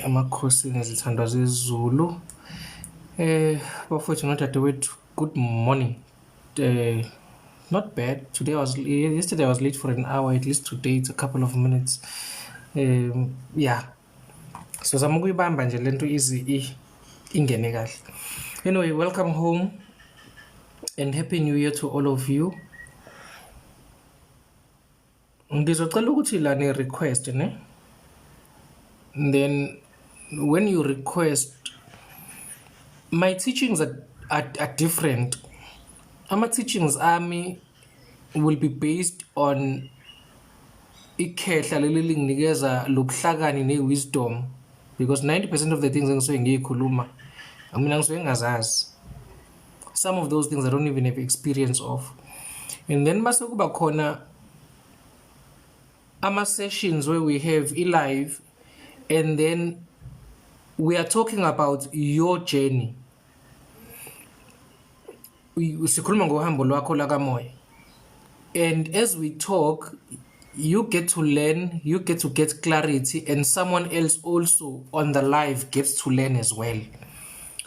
amakhosi nezithandwa zezulu. Bafowethu nodadewethu, good morning. Not bad. Yesterday I was late for an hour. At least today it's a couple of minutes. Yeah. So zama ukuyibamba nje lento easy ingene kahle. Anyway, welcome home and happy new year to all of you. Ngizocela ukuthi la ne request ne. And then when you request, my teachings are different. My teachings ami will be based on ikhehla lelilinginikeza lobuhlakani ne-wisdom, because 90% of the things engisuke ngiyikhuluma mina ngisuke ngazazi. Some of those things I don't even have experience of. And then base kuba khona ama-sessions where we have live, and then we are talking about your journey. Sikhuluma ngohambo lwakho lakamoya. And as we talk, you get to learn, you get to get clarity, and someone else also on the live gets to learn as well.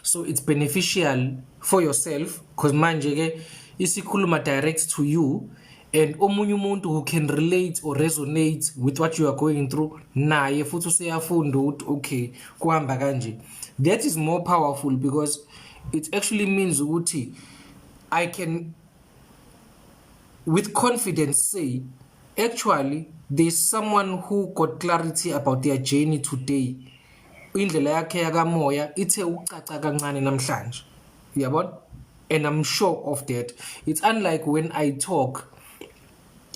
So it's beneficial for yourself, because manje ke isikhuluma direct to you, and omunye umuntu who can relate or resonate with what you are going through naye futhi useyafunda ukuthi okay kuhamba kanje. That is more powerful, because it actually means ukuthi I can with confidence say actually there's someone who got clarity about their journey today. Indlela yakhe yakamoya ithe ucaca kancane namhlanje. Uyabona? And I'm sure of that. It's unlike when I talk,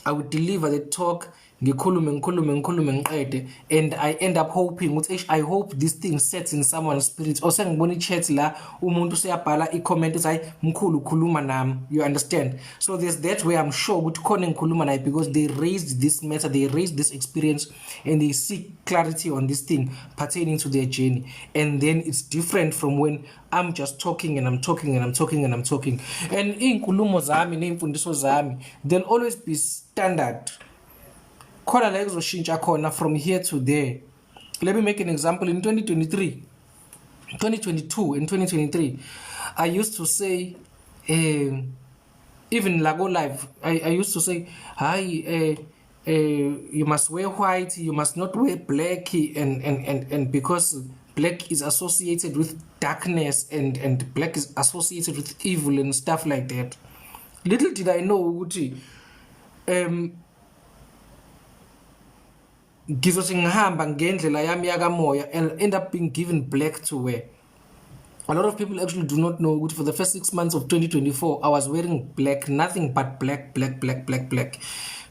I would deliver the talk, ngikhulume ngiqede, and I end up hoping ukuthi I hope this thing sets in someone's spirit. Or sengibona i-chat la umuntu useyabhala i-comment ethi mkhulu khuluma nami. You understand? So there's that way I'm sure ukuthi khona ngikhuluma naye, because they raised this matter, they raised this experience, and they seek clarity on this thing pertaining to their journey. And then it's different from when I'm just talking and I'm talking and I'm talking and I'm talking. And iy'nkulumo zami ney'mfundiso zami, they'll always be standard. Khona la kuzoshintsha khona from here to there. Let me make an example. In 2022 and 2023, I used to say, even Lago Live, I used to say, hi, you must wear white, you must not wear black, and because black is associated with darkness and black is associated with evil and stuff like that. Little did I know ukuthi ngizothi ngihamba ngendlela yami yakamoya and end up being given black to wear. A lot of people actually do not know that for the first 6 months of 2024 I was wearing black, nothing but black.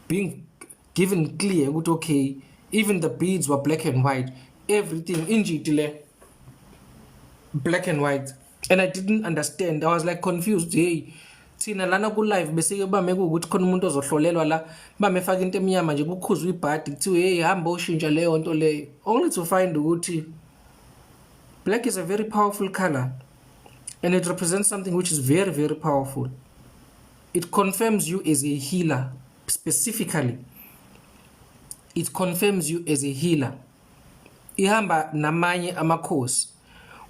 Being given clear ukuthi okay, even the beads were black and white, everything injitile black and white, and I didn't understand. I was like confused. Hey, thina lana ku live bese ke bame ukuthi khona umuntu ozohlolelwa la bamefaka into emnyama nje kukhuzwa ibhadi kuthiwe hey hamba ushintsha leyo nto leyo, only to find ukuthi black is a very powerful color, and it represents something which is very, very powerful. It confirms you as a healer. Specifically, it confirms you as a healer. Ihamba namanye amakhosi.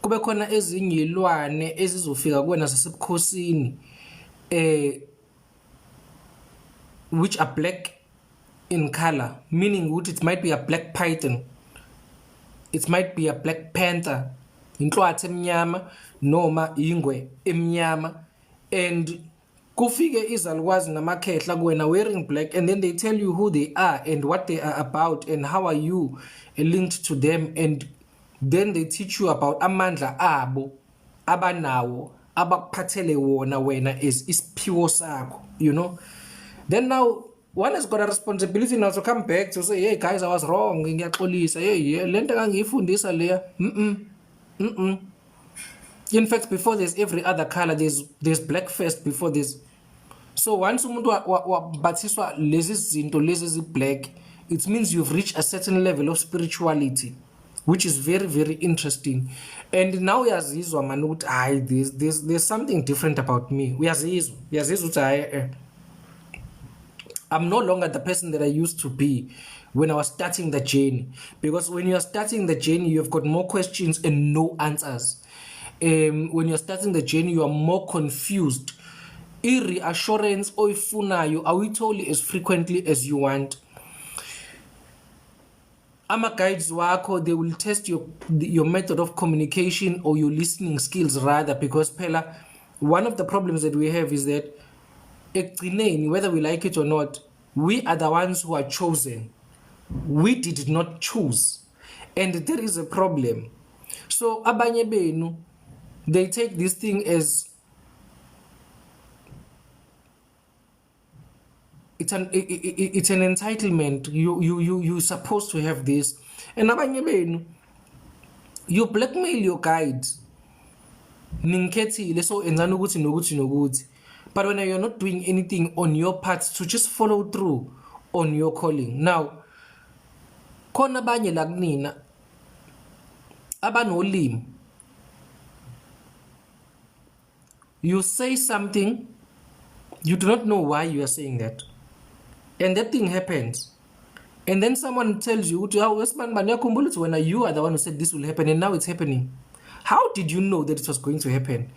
Kube khona ezinye ilwane ezizofika kuwena sasebukhosini which are black in color, meaning that it might be a black python, it might be a black panther, inhlwathi emnyama noma ingwe emnyama, and kufike izalukwazi namakhehla kuwena wearing black, and then they tell you who they are and what they are about and how are you linked to them, and then they teach you about amandla abo abanawo abakuphathele wona wena as isiphiwo sakho, you know. Then now one has got a responsibility now to come back to say, hey guys, I was wrong, ngiyaxolisa, hey lento ngangiyifundisa leya. In fact, before there's every other color, there's black first before this. So once umuntu wabathiswa lezi zinto lezi zi black, it means you've reached a certain level of spirituality, which is very, very interesting. And now uyazizwa man ukuthi there's something different about me. Uyazizwa ukuthi I'm no longer the person that I used to be. when I was starting the journey. Because when you are starting the journey, you've got more questions and no answers. When you're starting the journey, you are more confused. I-reassurance oyifunayo awuyitholi as frequently as you want. Ama-guides wakho, they will test your method of communication or your listening skills rather, because phela one of the problems that we have is that ekugcineni, whether we like it or not, we are the ones who are chosen. We did not choose, and there is a problem. So abanye benu, they take this thing as it's an entitlement. You're supposed to have this, and abanye benu, you blackmail your guides. Ninkhethile so enzani ukuthi nokuthi nokuthi. But when you're not doing anything on your part to just follow through on your calling. Now, khona abanye la kunina abanolimi. You say something, you do not know why you are saying that, and that thing happens, and then someone tells you, when you are the one who said this will happen, and now it's happening. How did you know that it was going to happen?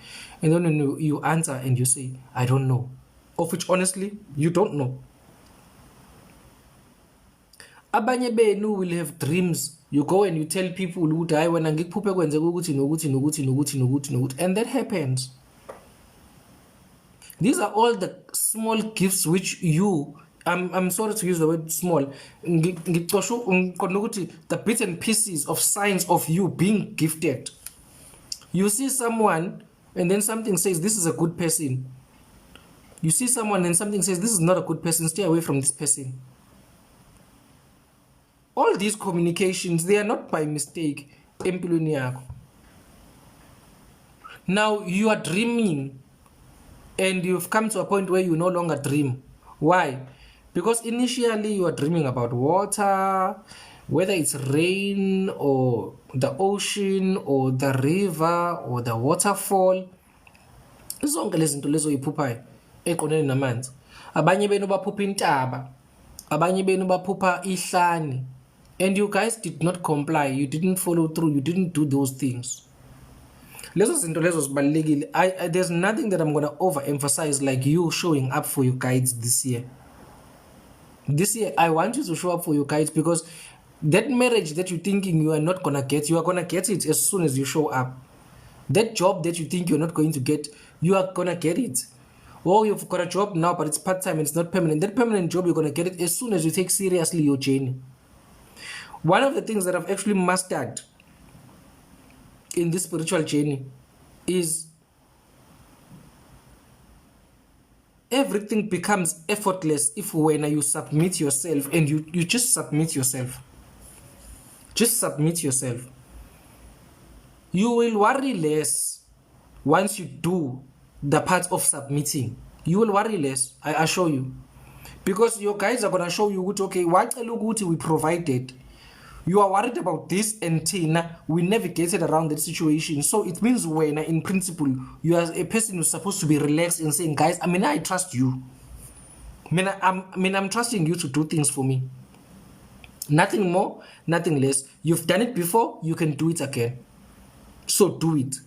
And then you answer and you say, I don't know. Of which honestly, you don't know. Abanye benu will have dreams. You go and you tell people, and that happens. These are all the small gifts which you, I'm sorry to use the word small, the bits and pieces of signs of you being gifted. You see someone and then something says this is a good person. You see someone and something says this is not a good person, stay away from this person. All these communications, they are not by mistake. Now you are dreaming and you've come to a point where you no longer dream. Why? Because initially you are dreaming about water, whether it's rain or the ocean or the river or the waterfall. Zonke lezi zinto lezo yiphuphayo eqonene namanzi. Abanye benu baphupha intaba, abanye benu baphupha ihlane. And you guys did not comply, you didn't follow through, you didn't do those things. Lezo zinto lezo zibalulekile. There's nothing that I'm going to overemphasize like you showing up for your guides this year. This year, I want you to show up for your guides, because that marriage that you're thinking you are not going to get, you are going to get it as soon as you show up. That job that you think you're not going to get, you are going to get it. Or you've got a job now, but it's part-time and it's not permanent. That permanent job, you're going to get it as soon as you take seriously your journey. One of the things that I've actually mastered in this spiritual journey is everything becomes effortless if when you submit yourself, and you just submit yourself. Just submit yourself. You will worry less once you do the part of submitting. You will worry less, I assure you. Because your guys are going to show you, okay, what we provided. You are worried about this, and Tina, we navigated around that situation. So it means when, in principle, you are a person who's supposed to be relaxed and saying, guys, I trust you. I'm trusting you to do things for me. Nothing more, nothing less. You've done it before, you can do it again. So do it.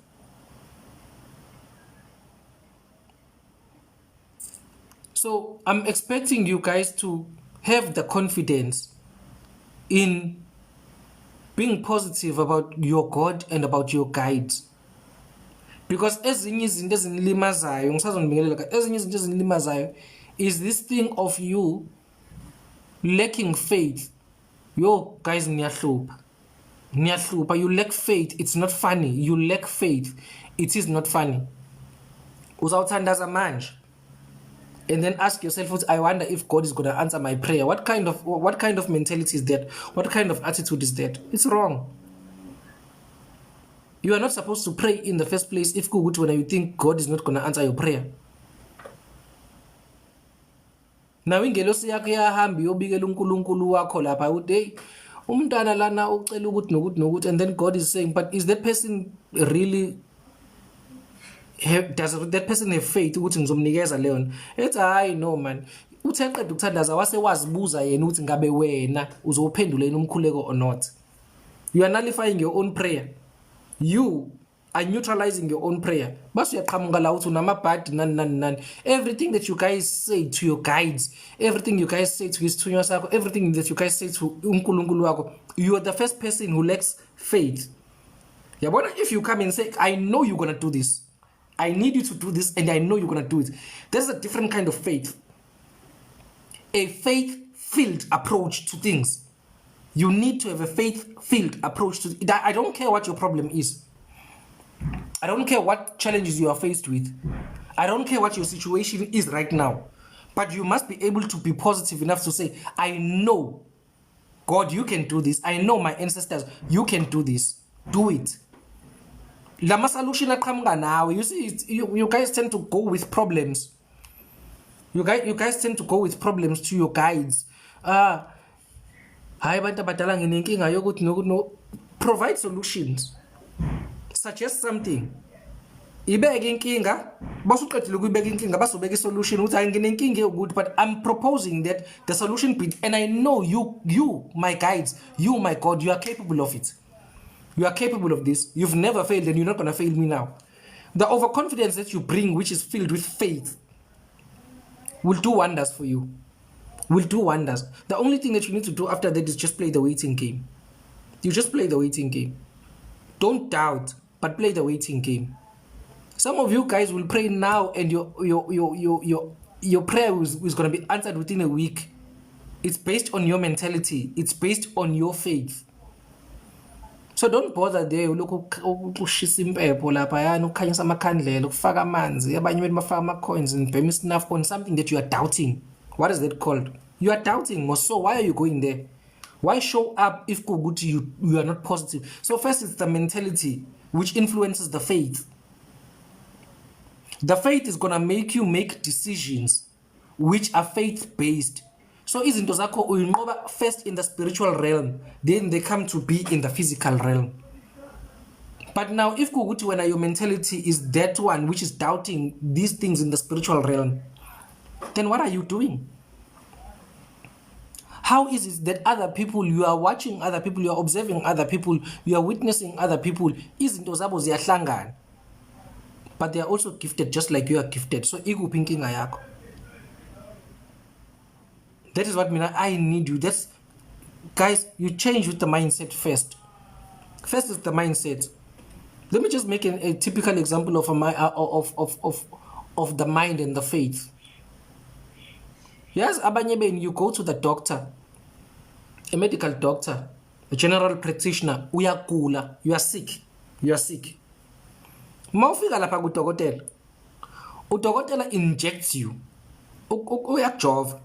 So I'm expecting you guys to have the confidence in being positive about your God and about your guides. Because ezinye izinto ezinilimazayo, ngisazonibingelela, ezinye izinto ezinilimazayo is this thing of you lacking faith. Yo guys, niyahlupa, you lack faith. It's not funny. You lack faith. It is not funny. Uzawuthandaza manje and then ask yourself, I wonder if God is going to answer my prayer. What kind of mentality is that? What kind of attitude is that? It's wrong. You are not supposed to pray in the first place if when you think God is not going to answer your prayer. Now ingelosi yakho yahamba iyobikela uNkulunkulu wakho lapha uthi umntana lana ucela ukuthi nokuthi, and then God is saying, but is that person really does that person have faith ukuthi ngizomnikeza leyo? It's no man. uthe eqeda ukuthandaza wase wazibuza yena ukuthi ngabe wena uzophendula yini umkhuleko or not. You are nullifying your own prayer. You are neutralizing your own prayer. Bas uyaqhamuka la uthi unamabhadi nani. Everything that you guys say to your guides, everything you guys say to isithunywa sakho, everything that you guys say to uNkulunkulu wakho, you are the first person who lacks faith. Yabona, if you come and say, I know you're going to do this, I need you to do this, and I know you're going to do it, there's a different kind of faith. A faith-filled approach to things. You need to have a faith-filled approach to it. I don't care what your problem is. I don't care what challenges you are faced with. I don't care what your situation is right now. But you must be able to be positive enough to say, I know, God, you can do this. I know my ancestors, you can do this. Do it. Lama solution aqhamuka nawe. You see, you guys tend to go with problems. You guys tend to go with problems to your guides. Hayi bantu abadala nginenkinga yokuthi no. Provide solutions. Suggest something. Ibeke inkinga, basuqedile ukuyibeka inkinga basobeka isolution uthi nginenkinga ukuthi, but I'm proposing that the solution be, and I know you my guides, you my God, you are capable of it. You are capable of this. You've never failed and you're not going to fail me now. The overconfidence that you bring, which is filled with faith, will do wonders for you. Will do wonders. The only thing that you need to do after that is just play the waiting game. You just play the waiting game. Don't doubt, but play the waiting game. Some of you guys will pray now and your prayer is going to be answered within a week. It's based on your mentality. It's based on your faith. So don't bother there ulokhu ushisa impepho lapha yana ukukhanyisa amakhandlela ukufaka amanzi abanye bethi bafaka ama coins and bema snuff on something that you are doubting. What is that called? You are doubting. So why are you going there? Why show up if you are not positive? So first it's the mentality which influences the faith. The faith is going to make you make decisions which are faith-based. So izinto zakho uyinqoba first in the spiritual realm, then they come to be in the physical realm. But now if kuguti when your mentality is that one which is doubting these things in the spiritual realm, then what are you doing? How is it that other people, you are watching other people, you are observing other people, you are witnessing other people, izinto zabo ziyahlangana, but they are also gifted just like you are gifted? So ikuphi inkinga yakho? That is what I need you. That's, guys, you change with the mindset first. First is the mindset. Let me just make a typical example of the mind and the faith. Yes, abanye benu, you go to the doctor, a medical doctor, a general practitioner, uyagula, you are sick. Mawufika lapha kudokotela, udokotela injects you. Uyakujova.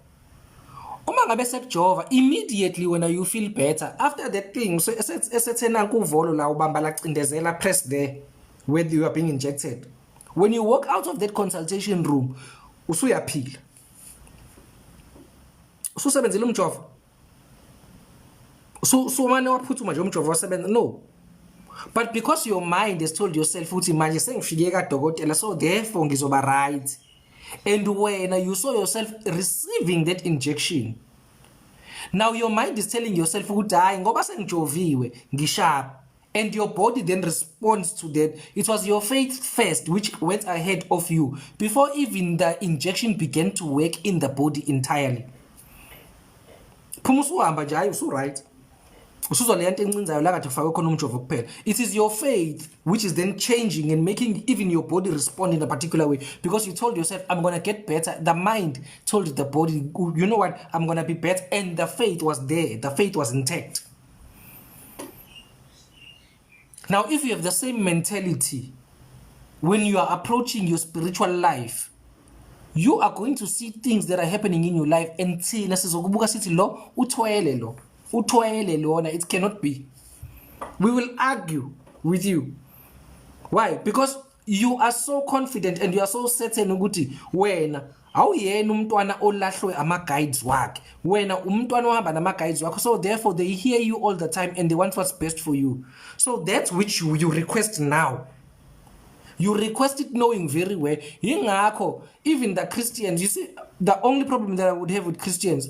Uma ngabe sekujova, immediately when you feel better, after that thing, so esethena kuvolo la ubamba la cindezela, press there where you are being injected. When you walk out of that consultation room, usuyaphila. Ususebenzile umjovo. Usumane waphuthuma nje umjovo wasebenza. No. But because your mind has told yourself uthi manje sengifike kadokotela, so therefore ngizoba right. And when you saw yourself receiving that injection, now your mind is telling yourself ukuthi hayi ngoba sengijoviwe ngishap, and your body then responds to that. It was your faith first which went ahead of you before even the injection began to work in the body entirely. Phuma usuhamba nje hayi usu right. Usuzwa le nto encinzayo la kade ufake khona umjovo kuphela. It is your faith which is then changing and making even your body respond in a particular way, because you told yourself, I'm going to get better. The mind told the body, you know what, I'm going to be better, and the faith was there. The faith was intact. Now if you have the same mentality when you are approaching your spiritual life, you are going to see things that are happening in your life and see nasizokubuka sithi lo uthwele lo. It cannot be. We will argue with you. Why? Because you are so confident and you are so certain ukuthi wena awuyena umntwana olahlwe ama guides wakhe, wena umntwana ohamba nama guides wakhe, so therefore they hear you all the time and they want what's best for you. So that's which you request now. You request it knowing very well. Yingakho, even the Christians, you see, the only problem that I would have with Christians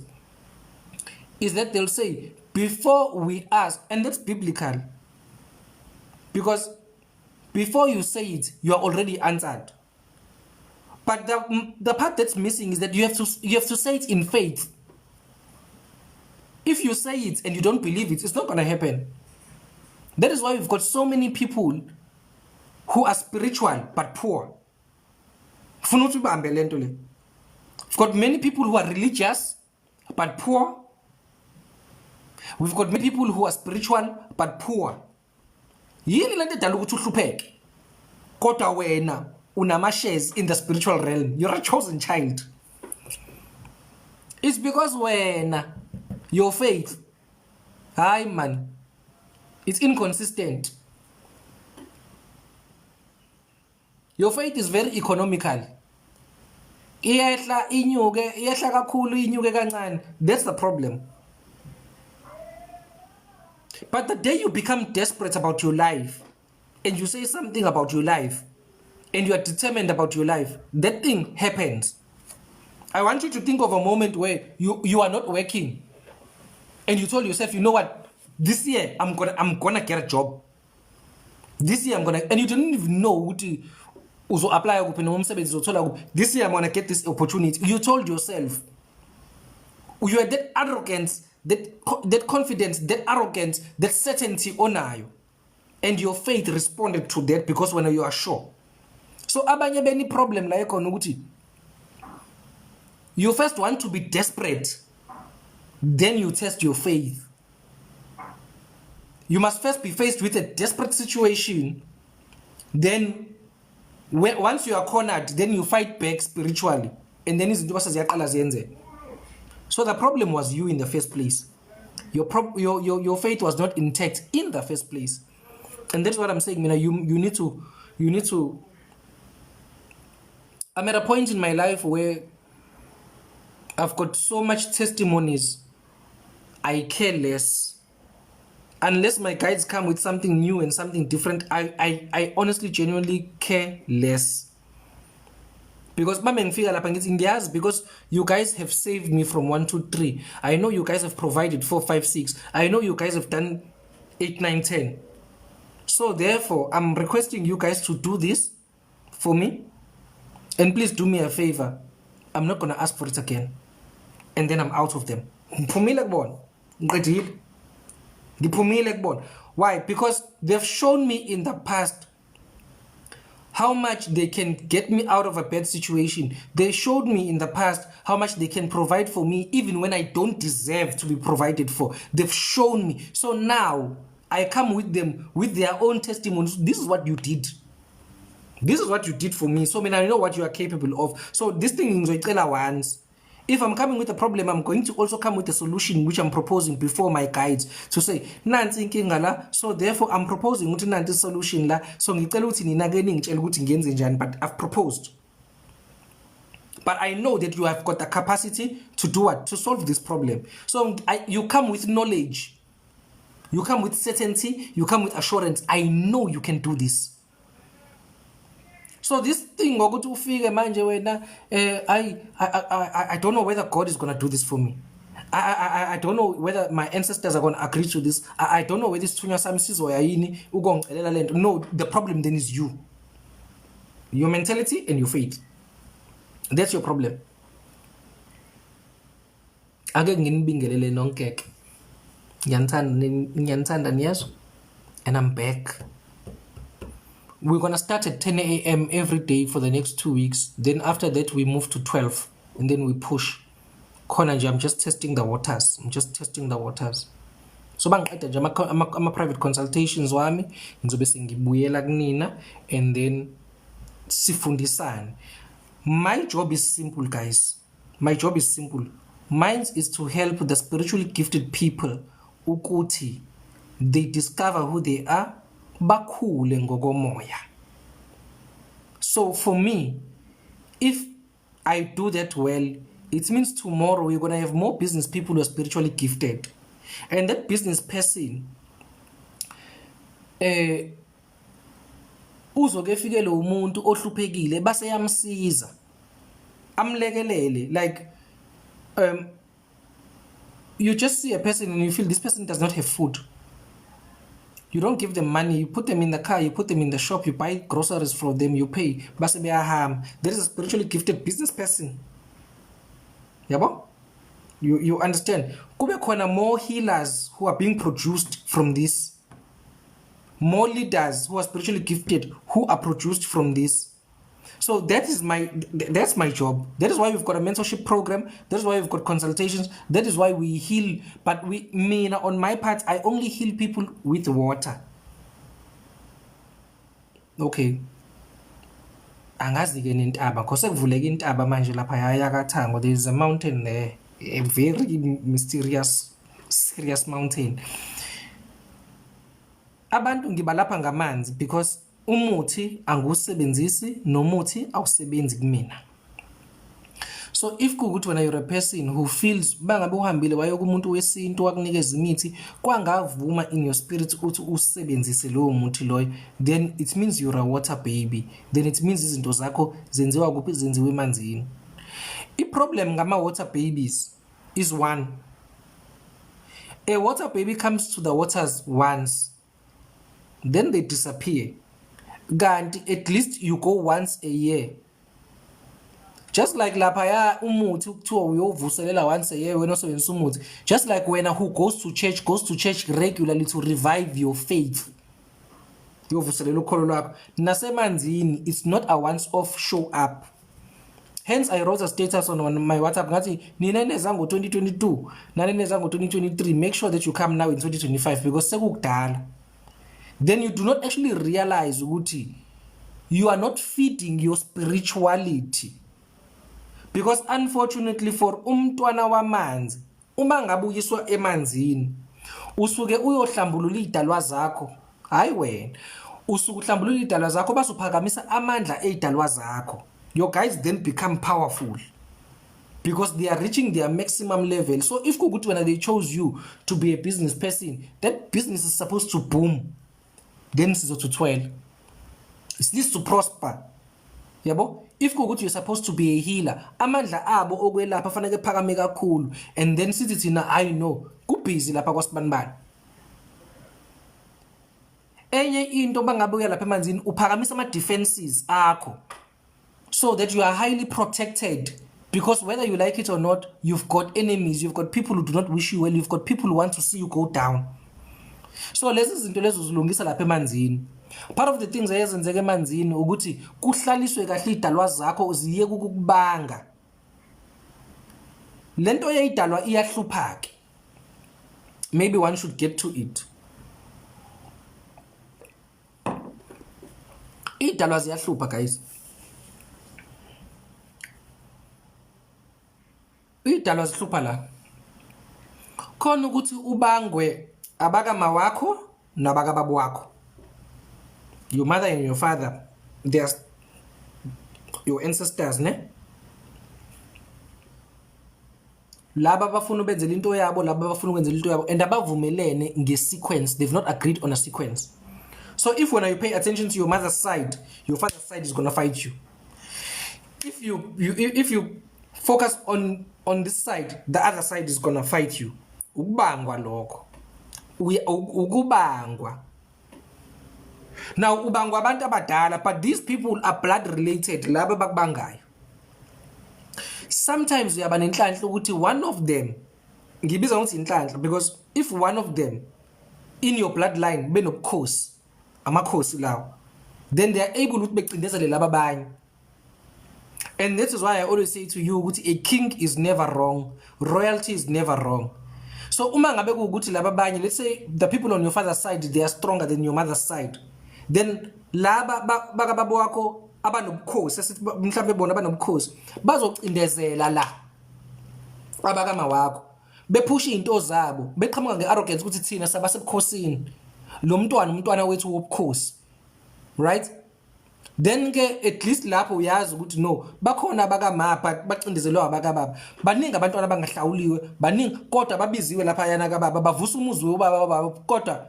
is that they'll say, before we ask, and that's biblical. Because before you say it, you are already answered. But the part that's missing is that you have to say it in faith. If you say it and you don't believe it, it's not going to happen. That is why we've got so many people who are spiritual but poor. We've got many people who are religious but poor. We've got many people who are spiritual but poor. Yini lento edala ukuthi uhlupheke? Kodwa wena unama shares in the spiritual realm. You're a chosen child. It's because wena, your faith, hi man, it's inconsistent. Your faith is very economical. Iyehla inyuke, iyehla kakhulu inyuke kancane. That's the problem. But the day you become desperate about your life and you say something about your life and you are determined about your life, that thing happens. I want you to think of a moment where you are not working and you told yourself, you know what, this year I'm gonna get a job. This year and you didn't even know what to apply. This year I'm gonna get this opportunity. You told yourself. You are that arrogance, that confidence, that arrogance, that certainty on you. And your faith responded to that because when you are sure. So abanye beni problem la yekho ukuthi you first want to be desperate, then you test your faith. You must first be faced with a desperate situation, then once you are cornered, then you fight back spiritually, and then izinto basaziyaqala ziyenze. So the problem was you in the first place. Your faith was not intact in the first place. And that's what I'm saying, you need to I'm at a point in my life where I've got so much testimonies, I care less. Unless my guides come with something new and something different, I honestly genuinely care less. Because because you guys have saved me from 1, 2, 3. I know you guys have provided 4, 5, 6. I know you guys have done 8, 9, 10. So therefore, I'm requesting you guys to do this for me. And please do me a favor. I'm not gonna ask for it again. And then I'm out of them. Why? Because they've shown me in the past how much they can get me out of a bad situation. They showed me in the past how much they can provide for me even when I don't deserve to be provided for. They've shown me. So now I come with them with their own testimonies. This is what you did. This is what you did for me. So I know what you are capable of. So this thing is once. If I'm coming with a problem, I'm going to also come with a solution which I'm proposing before my guides to say, nansi inkinga la, so therefore I'm proposing ukuthi nansi solution la, so ngicela ukuthi nina ke ningitshela ukuthi ngenze njani, but I've proposed. But I know that you have got the capacity to do what? To solve this problem. So you come with knowledge. You come with certainty. You come with assurance. I know you can do this. So this thing, I don't know whether God is going to do this for me. I don't know whether my ancestors are going to agree to this. I don't know whether this no, the problem then is you. Your mentality and your faith. That's your problem. And I'm back. We're going to start at 10 a.m. every day for the next 2 weeks. Then after that, we move to 12. And then we push. I'm just testing the waters. So I'm private consultations wami. And then sifundisane. My job is simple, guys. My job is simple. Mine is to help the spiritually gifted people ukuthi they discover who they are. Bakhule ngokomoya. So for me, if I do that well, it means tomorrow we're going to have more business people who are spiritually gifted. And that business person uzoke fikele umuntu ohluphekile base yamsiza amlekelele like you just see a person and you feel this person does not have food. You don't give them money, you put them in the car, you put them in the shop, you buy groceries from them, you pay. Base beyahamba. There is a spiritually gifted business person. Yabo? You understand? Kube khona more healers who are being produced from this. More leaders who are spiritually gifted who are produced from this. So that's my job. That is why we've got a mentorship program. That is why we've got consultations. That is why we heal. But on my part, I only heal people with water. Okay. Angazi-ke nentaba because sekuvuleka intaba manje lapha yaKathango. There is a mountain there, a very mysterious, serious mountain. Abantu ngibalapha ngamanzi because umuthi angiwusebenzisi nomuthi awusebenzi kumina. So if kukuthi wena you're a person who feels bangabe uhambile waye kumuntu wesintu wakunikeza imithi kwangavuma in your spirit ukuthi usebenzise lowo muthi loyo, then it means you're a water baby. Then it means izinto zakho zenziwa kuphi? Zenziwe emanzini. I-problem ngama water babies is one. A water baby comes to the waters once, then they disappear. At least you go once a year. Just like lapha umuthi kuthiwa uyovuselela once a year wena osebenzisa umuthi. Just like when who goes to church regularly to revive your faith. Uyovuselela ukholo lwakho. Nasemanzini, it's not a once off show up. Hence I wrote a status on my WhatsApp ngathi nina neza ngo-2022 nani neza ngo-2023, make sure that you come now in 2025 because sekukudala. Then you do not actually realize ukuthi you are not feeding your spirituality. Because unfortunately for umntwana wamanzi, uma ngabe uyiswa emanzini, usuke uyohlambulula idalwa zakho. Hayi wena, usuke uhlambulula idalwa zakho basuphakamisa amandla eidalwa zakho. Your guys then become powerful because they are reaching their maximum level. So if kukuthi when they chose you to be a business person, that business is supposed to boom. Then sizothwele. It needs to prosper. Yabo? If kukuthi you're supposed to be a healer, amandla abo okwelapha fanele phakame kakhulu, and then sithi thina I know kubhizi lapha kwasibanibani. Enye into bangabe uya lapha emanzini uphakamisa ama defenses akho so that you are highly protected, because whether you like it or not, you've got enemies, you've got people who do not wish you well, you've got people who want to see you go down. So lezi zinto lezo zilungisa lapha emanzini. Part of the things eyenzeka emanzini ukuthi kuhlaliswe kahle idalwa zakho ziye kukubanga. Lento yayidalwa iyahlupha ke. Maybe one should get to it. Idalwa ziyahlupha guys. Idalwa zihlupha la. Khona ukuthi ubangwe abakama wakho nabakababa wakho. Your mother and your father, they are your ancestors, ne? Laba bafuna ubenzela into yabo, laba bafuna ukwenzela into yabo, and abavumelene nge-sequence. They've not agreed on a sequence. So if when you pay attention to your mother's side, your father's side is gonna fight you. If you focus on this side, the other side is gonna fight you. Ukubangwa lokho. Ukubangwa. Now ubangwa abantu abadala, but these people are blood related laba bakubangayo. Sometimes uyaba nenhlanhla ukuthi one of them, ngibiza ngokuthi inhlanhla, because if one of them in your bloodline benobukhosi, amakhosi lawo, then they are able ukuthi becindezele laba abanye. And that is why I always say to you ukuthi a king is never wrong, royalty is never wrong. So uma ngabe kuukuthi laba abanye, let's say the people on your father's side, they are stronger than your mother's side, then laba bakababa wakho abanobukhosi, asithi mhlambe bona abanobukhosi bazocindezela la abakama wakho, bephusha into zabo, beqhamuka ngearrogance ukuthi thina sabasebukhosini, lo umntwana wethu wobukhosi, right? Then ke at least lapho uyazi ukuthi no, bakhona abakamapha bacindezelwe abakababa, baningi abantwana abangahlawuliwe, baningi kodwa babiziwe lapha yana kababa, bavusa umuzi wobaba kodwa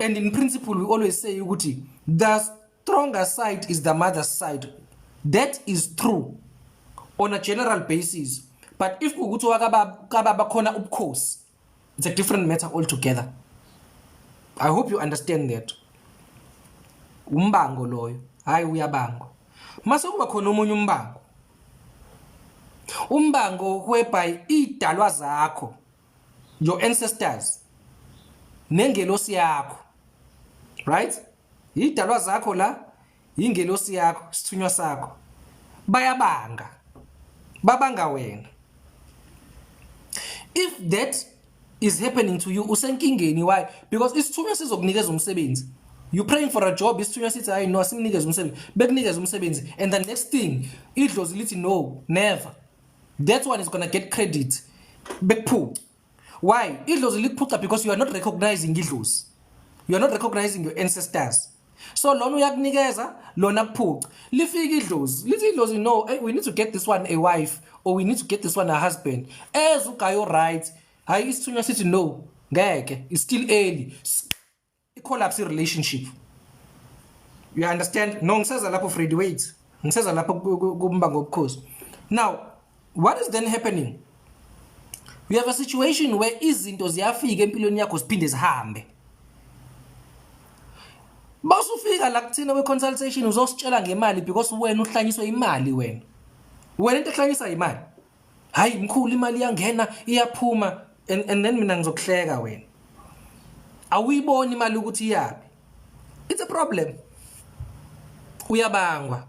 And in principle, we always say ukuthi the stronger side is the mother's side. That is true on a general basis. But if ukuthi wakababa khona ubukhosi, it's a different matter altogether. I hope you understand that. Umbango loyo, hayi uyabango. Mase kuba khona omunye umbango. Umbango whereby idalwa zakho, your ancestors, nengelosi yakho. Right? Idalwa zakho la, ingelosi yakho, sithunywa sakho. Bayabanga. Babanga wena. If that is happening to you, usenkingeni. Why? Because isithunywa sizokunikeza umsebenzi. You praying for a job, isithunywa sithi hayi no asikunikeze umsebenzi, bekunikeza umsebenzi, and the next thing idlozi lithi no, never. That one is gonna get credit. Bekuphuca. Why? Idlozi likuphuca because you are not recognizing idlozi. You are not recognizing your ancestors. So lona uyakunikeza, lona kuphuca. Lifika idlozi, lithi idlozi no, hey, we need to get this one a wife, or we need to get this one a husband. As ugayo right, hayi isithunywa sithi no, ngeke, it's still early. Collapse relationship. You understand? No, ngiseza lapho Freddy, wait. Ngiseza lapho kumbango obukhosi. Now, what is then happening? We have a situation where izinto ziyafika empilweni yakho ziphinde zihambe. Basufika la kuthina we consultation uzositshela ngemali because wena uhlanyiswe imali wena. Wena into ehlanyisa imali. Hayi mkhulu imali yangena iyaphuma and then mina ngizokuhleka wena. Awuyiboni imali ukuthi iyapi. It's a problem. Uyabangwa.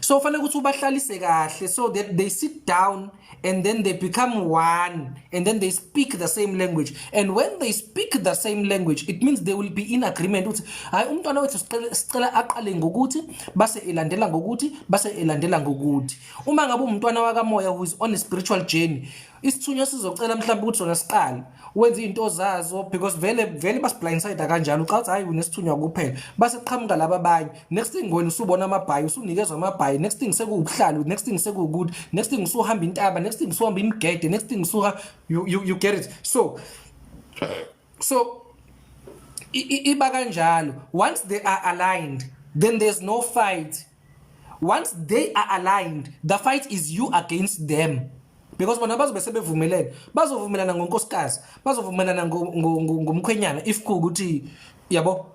So fanele ukuthi ubahlalise kahle so that they sit down and then they become one and then they speak the same language. And when they speak the same language, it means they will be in agreement ukuthi hayi umntwana wethu sicela aqale ngokuthi base elandela ngokuthi base elandela ngokuthi. Uma ngabe umntwana wakamoya who is on a spiritual journey, isithunywa sizocela mhlawumbe ukuthi sona siqala wenza izinto zazo because vele bas blindside kanjalo ucathi hayi unesithunywa kuphela base qhamuka laba abanye. Next thing wena usubona amabhayi, usunikezwa amabhayi, next thing sekubuhlalu, next thing sekugood, next thing usuhamba intaba, next thing usuhamba imigede, next thing usuha you get it. So iba kanjalo. Once they are aligned, then there's no fight. Once they are aligned, the fight is you against them. Because bona bazobe sebevumelene, bazovumelana ngonkosikazi, bazovumelana ngomkhwenyana if kuukuthi yabo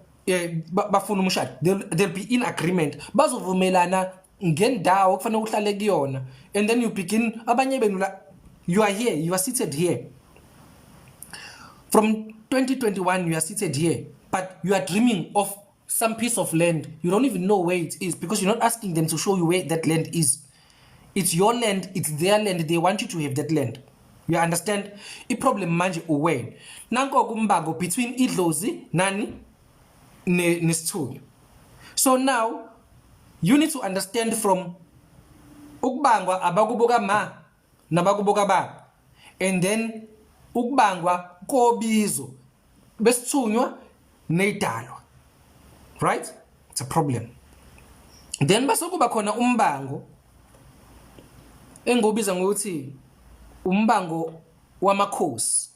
bafuna umshado, they'll be in agreement. Bazovumelana ngendawo kufanele uhlale kuyona, and then you begin abanye benu la, you are here, you are seated here. From 2021 you are seated here, but you are dreaming of some piece of land. You don't even know where it is because you're not asking them to show you where that land is. It's your land, it's their land, they want you to have that land. You understand? I problem manje uwena. Nanko kumbango between idlozi nani nesithunywa. So now you need to understand from ukubangwa abakubuka ma nabakubuka baba, and then ukubangwa kobizo besithunywa nedalwa. Right? It's a problem. Then basokuba khona umbango engobiza ngokuthi umbango wamakhosi.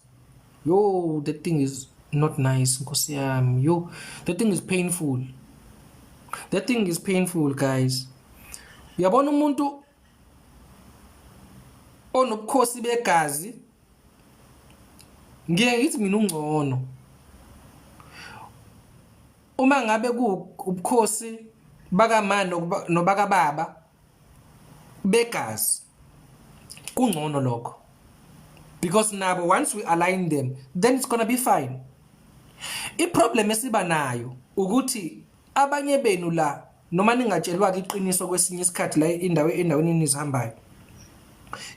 Yo, that thing is not nice, nkosi yami. Yo, that thing is painful. That thing is painful, guys. Uyabona umuntu onobukhosi begazi, ngeke ngithi mina ungcono. Uma ngabe kubukhosi bakamani nobaka baba begazi, kungcono lokho. Because nabo once we align them, then it's gonna be fine. I problem esiba nayo ukuthi abanye benu la noma ningatshelwa iqiniso kwesinye isikhathi la endaweni nizihambayo,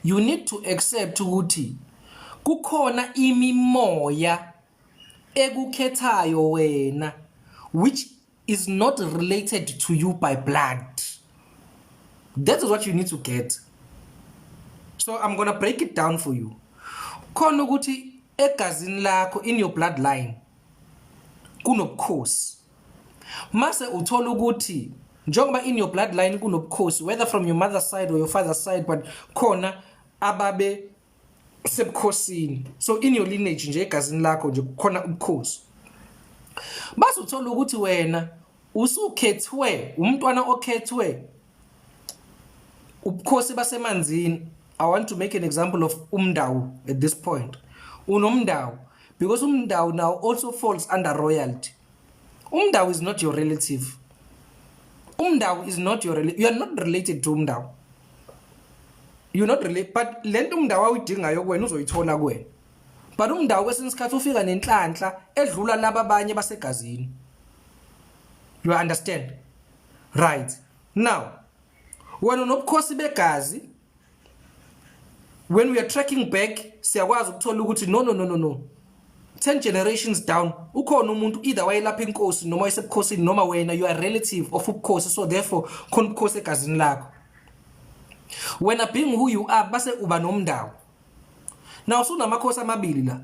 you need to accept ukuthi kukhona imimoya ekukhethayo wena which is not related to you by blood. That is what you need to get. So I'm gonna break it down for you. Khona ukuthi egazini lakho, in your bloodline, kunobukhosi. Mase uthola ukuthi njengoba in your bloodline kunobukhosi, whether from your mother's side or your father's side, but khona ababe sebukhosini. So in your lineage nje egazini lakho nje khona ubukhosi. Bazothola ukuthi wena usukhethwe umntwana okhethwe ubukhosi basemanzini. I want to make an example of Umndau at this point. Unomndau, because Umndau now also falls under royalty. Umndau is not your relative. Umndau is not your relative. You are not related to Umndau. You're not related, but lento Umndau awudingayo kuwena uzoyithola kuwena. But Umndau kwesinye isikhathi ufika nenhlanhla edlula laba abanye basegazini. You understand? Right. Now, when unobukhosi begazi, when we are tracking back, siyakwazi ukuthola ukuthi no. 10 generations down, ukhona umuntu either wayelapha inkosi noma wayesebukhosini noma wena you are relative of ubukhosi, so therefore khona ubukhosi egazini lakho. When being who you are, base uba nomndau. Now sunamakhosi amabili la.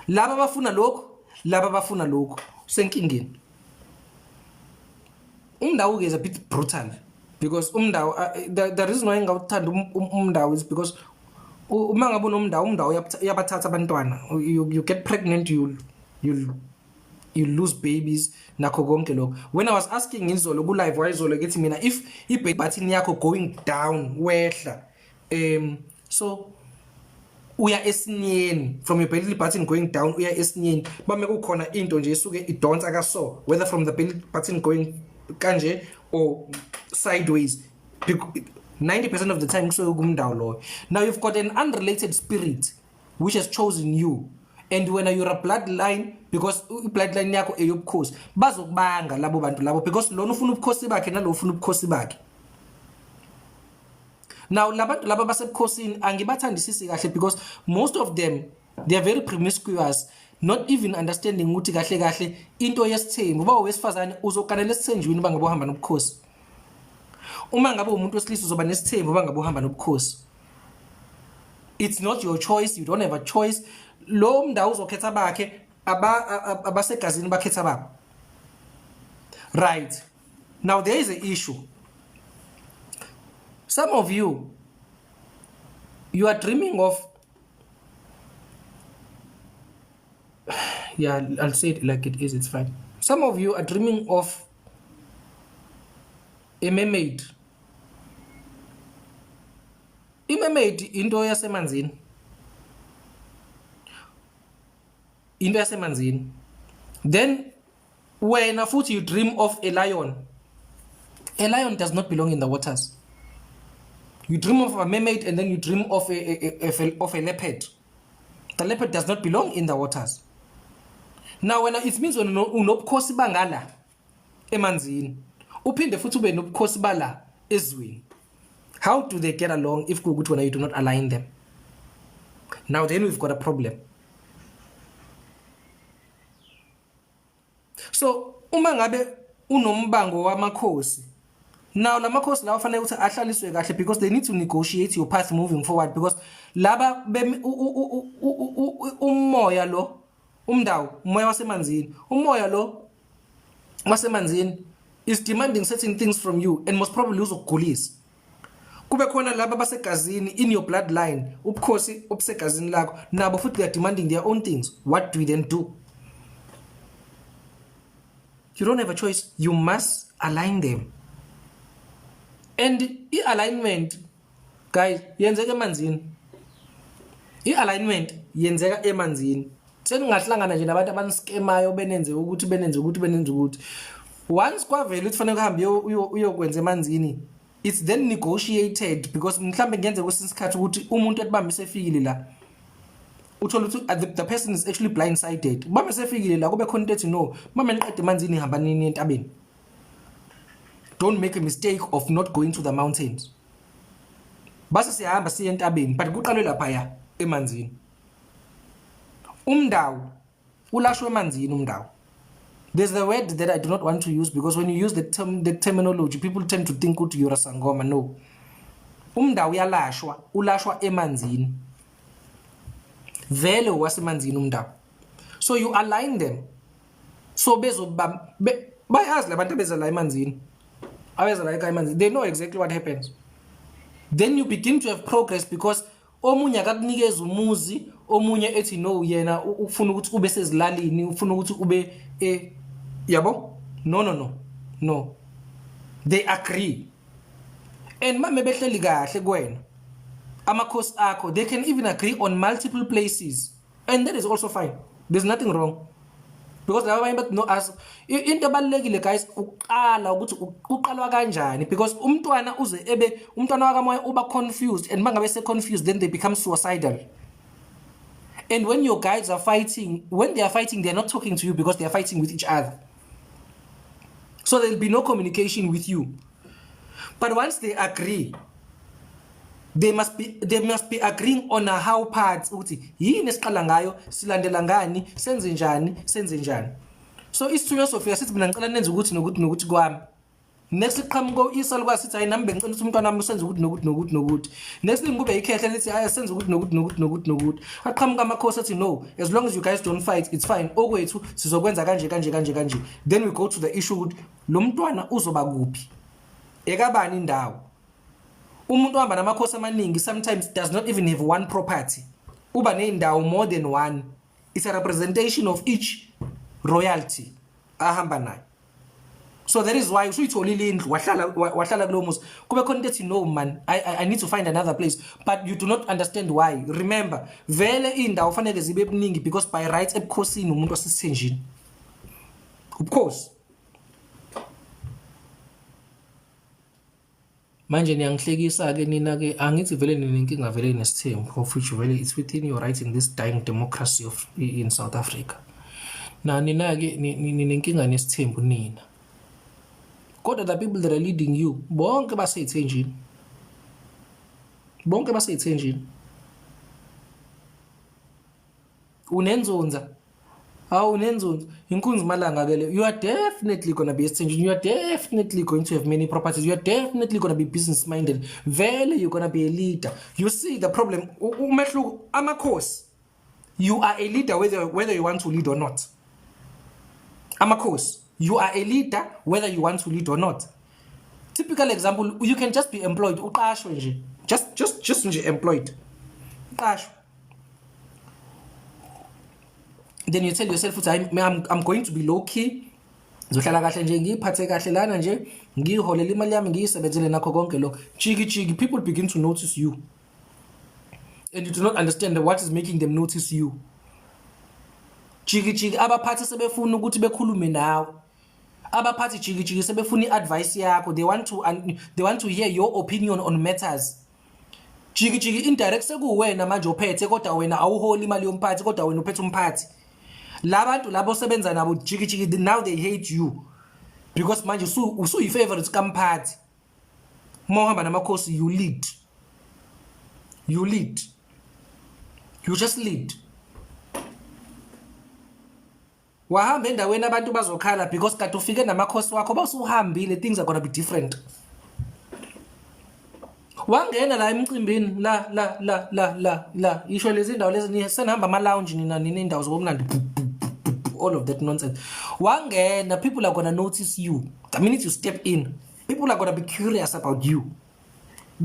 Laba bafuna lokho, laba bafuna lokho. Senkingeni. Umndau is a bit brutal because Umndau the reason why ngawuthanda Umndau is because uma ngabe unomndau yabathatha abantwana, you get pregnant, you lose babies nakho konke lokho. When I was asking izolo ku live wayizolo kethi mina if ibheki button yakho going down wehla, so uya esinyeni, from your belly button going down uya esinyeni, bame kukhona into nje isuke idonsa ka so, whether from the belly button going kanje or sideways, 90% of the time so kumndau lo. Now you've got an unrelated spirit which has chosen you, and when you're a bloodline, because bloodline yakho eyobukhosi bazokubanga labo bantu labo, because lona ufuna ubukhosi bakhe nalo ufuna ubukhosi bakhe. Now labantu laba basebukhosini angibathandisisi kahle because most of them they are very promiscuous, not even understanding ukuthi kahle kahle into yesithembu uba wesifazane uzokanela esithenjweni bangabe uhamba nobukhosi. Uma ngabe umuntu wesilisa uzoba nesithembu bangabe uhamba nobukhosi. It's not your choice, you don't have a choice. Lo mndau uzokhetha bakhe abasegazini bakhetha babo. Right. Now there is an issue. Some of you are dreaming of, yeah, I'll say it like it is, it's fine. Some of you are dreaming of a mermaid. I-mermaid into yasemanzini. Into yasemanzini. Then when futhi you dream of a lion. A lion does not belong in the waters. You dream of a mermaid and then you dream of a leopard. The leopard does not belong in the waters. Now when it means when unobukhosi bangala emanzini, uphinde futhi ube nobukhosi bala ezweni. How do they get along if kuguthi when you do not align them? Now then we've got a problem. So uma ngabe unombango wamakhosi, now lamakhosi lawa fanele ukuthi ahlaliswe kahle because they need to negotiate your path moving forward, because laba umoya lo umndau, umoya wasemanzini, umoya lo wasemanzini is demanding certain things from you and most probably uzokugulisa. Kube khona laba basegazini in your bloodline, ubukhosi obusegazini lakho nabo futhi they are demanding their own things. What do we then do? You don't have a choice, you must align them. And i-alignment, guys, yenzeka emanzini. I-alignment yenzeka emanzini. Seningahlangana nje nabantu abanskemayo benenze ukuthi. Once kwavela ukuthi fanele uhambe uyokwenza emanzini, it's then negotiated, because mhlambe ngenze kwesinsikhathi ukuthi umuntu etibambe sefikile la. Uthola ukuthi the person is actually blindsided. Bambe sefikile la kube khona into ethi no, mama niqede emanzini ihamba nini entabeni. Don't make a mistake of not going to the mountains. Base siyahamba siye entabeni, but kuqalwe lapha ya emanzini. Umndau ulashwe emanzini umndau. There's the word that I do not want to use because when you use the terminology, people tend to think ukuthi you're a sangoma. No. Umndau uyalashwa, ulashwa emanzini. Vele wasemanzini umndau. So you align them. So bayazi labantu abezala emanzini. They know exactly what happens. Then you begin to have progress because omunye akakunikeza umuzi, omunye ethi no yena ufuna ukuthi ube sezilalini ufuna ukuthi ube yabo no they agree and mame behleli kahle kuwena amakhosi akho they can even agree on multiple places and that is also fine. There's nothing wrong because laba abanye bathi no as into ebalekile guys uqala ukuthi uqalwa kanjani because umntwana uze umntwana wakamoya uba confused and mangabe se confused then they become suicidal. And when your guys are fighting, when they are fighting, they're not talking to you because they are fighting with each other. So there'll be no communication with you. But once they agree, they must be agreeing on a how parts ukuthi yini esiqala ngayo silandela ngani senze njani. So isithunywa Sophia sithi mina ngicela nenze ukuthi nokuthi kwami. Next iqhamuko isalukwazi sithi hayi nami bengicela ukuthi umntwana wami usenze ukuthi nokuthi. Next thing kube ikhehle lithi hayi senze ukuthi nokuthi. Aqhamuka amakhosi athi no, as long as you guys don't fight it's fine. Okwethu sizokwenza kanje. Then we go to the issue ukuthi lo mntwana uzoba kuphi? Ekabani indawo? Umuntu ohamba namakhosi amaningi sometimes does not even have one property. Uba neindawo more than one. It's a representation of each royalty ahamba nayo. So that is why usuyitholile indlu wahlala kulo muzi kube khona into ethi no man I need to find another place but you do not understand why. Remember vele indawo fanele zibe buningi because by rights ebukhosini umuntu osesithenjini. Of course. Manje niyangihlekisa ke nina ke angithi vele ninenkinga vele nesithembu of which vele it's within your right in this dying democracy of in South Africa. Na nina ke ninenkinga nesithembu nina. Kodwa the people that are leading you bonke baseyithenjini. Unenzonza. Unenzonza. Inkunzi malanga ke you are definitely going to be esithenjini. You are definitely going to have many properties. You are definitely going to be business minded. Vele you're going to be a leader. You see the problem umehluko amakhosi. You are a leader whether you want to lead or not. Amakhosi. You are a leader whether you want to lead or not. Typical example, you can just be employed. Uqashwe nje. Just nje employed. Uqashwe. Then you tell yourself I'm going to be low key. Ngizohlala kahle nje ngiphathe kahle lana nje ngiholela imali yami ngiyisebenzele nakho konke lokho. Chiki people begin to notice you. And you do not understand what is making them notice you. Chiki abaphathi sebefuna ukuthi bekhulume nawe. Abaphathi chiki sebefuna advice yakho. They want to hear your opinion on matters. Chiki indirect sekuwena manje ophethe kodwa wena awuhola imali yomphathi kodwa wena uphethe umphathi. Labantu labo sebenza nabo chiki now they hate you because manje usuyi favorite kamphathi. Mohamba namakhosi you lead. You just lead. Wahamba endaweni abantu bazokhala because kade ufike namakhosi wakho basuhambile things are going to be different. Wangena la emcimbini la isho lezi indawo lezi senihamba ama lounge nina indawo zokumnandi all of that nonsense. Wangena people are going to notice you. The minute you step in people are going to be curious about you.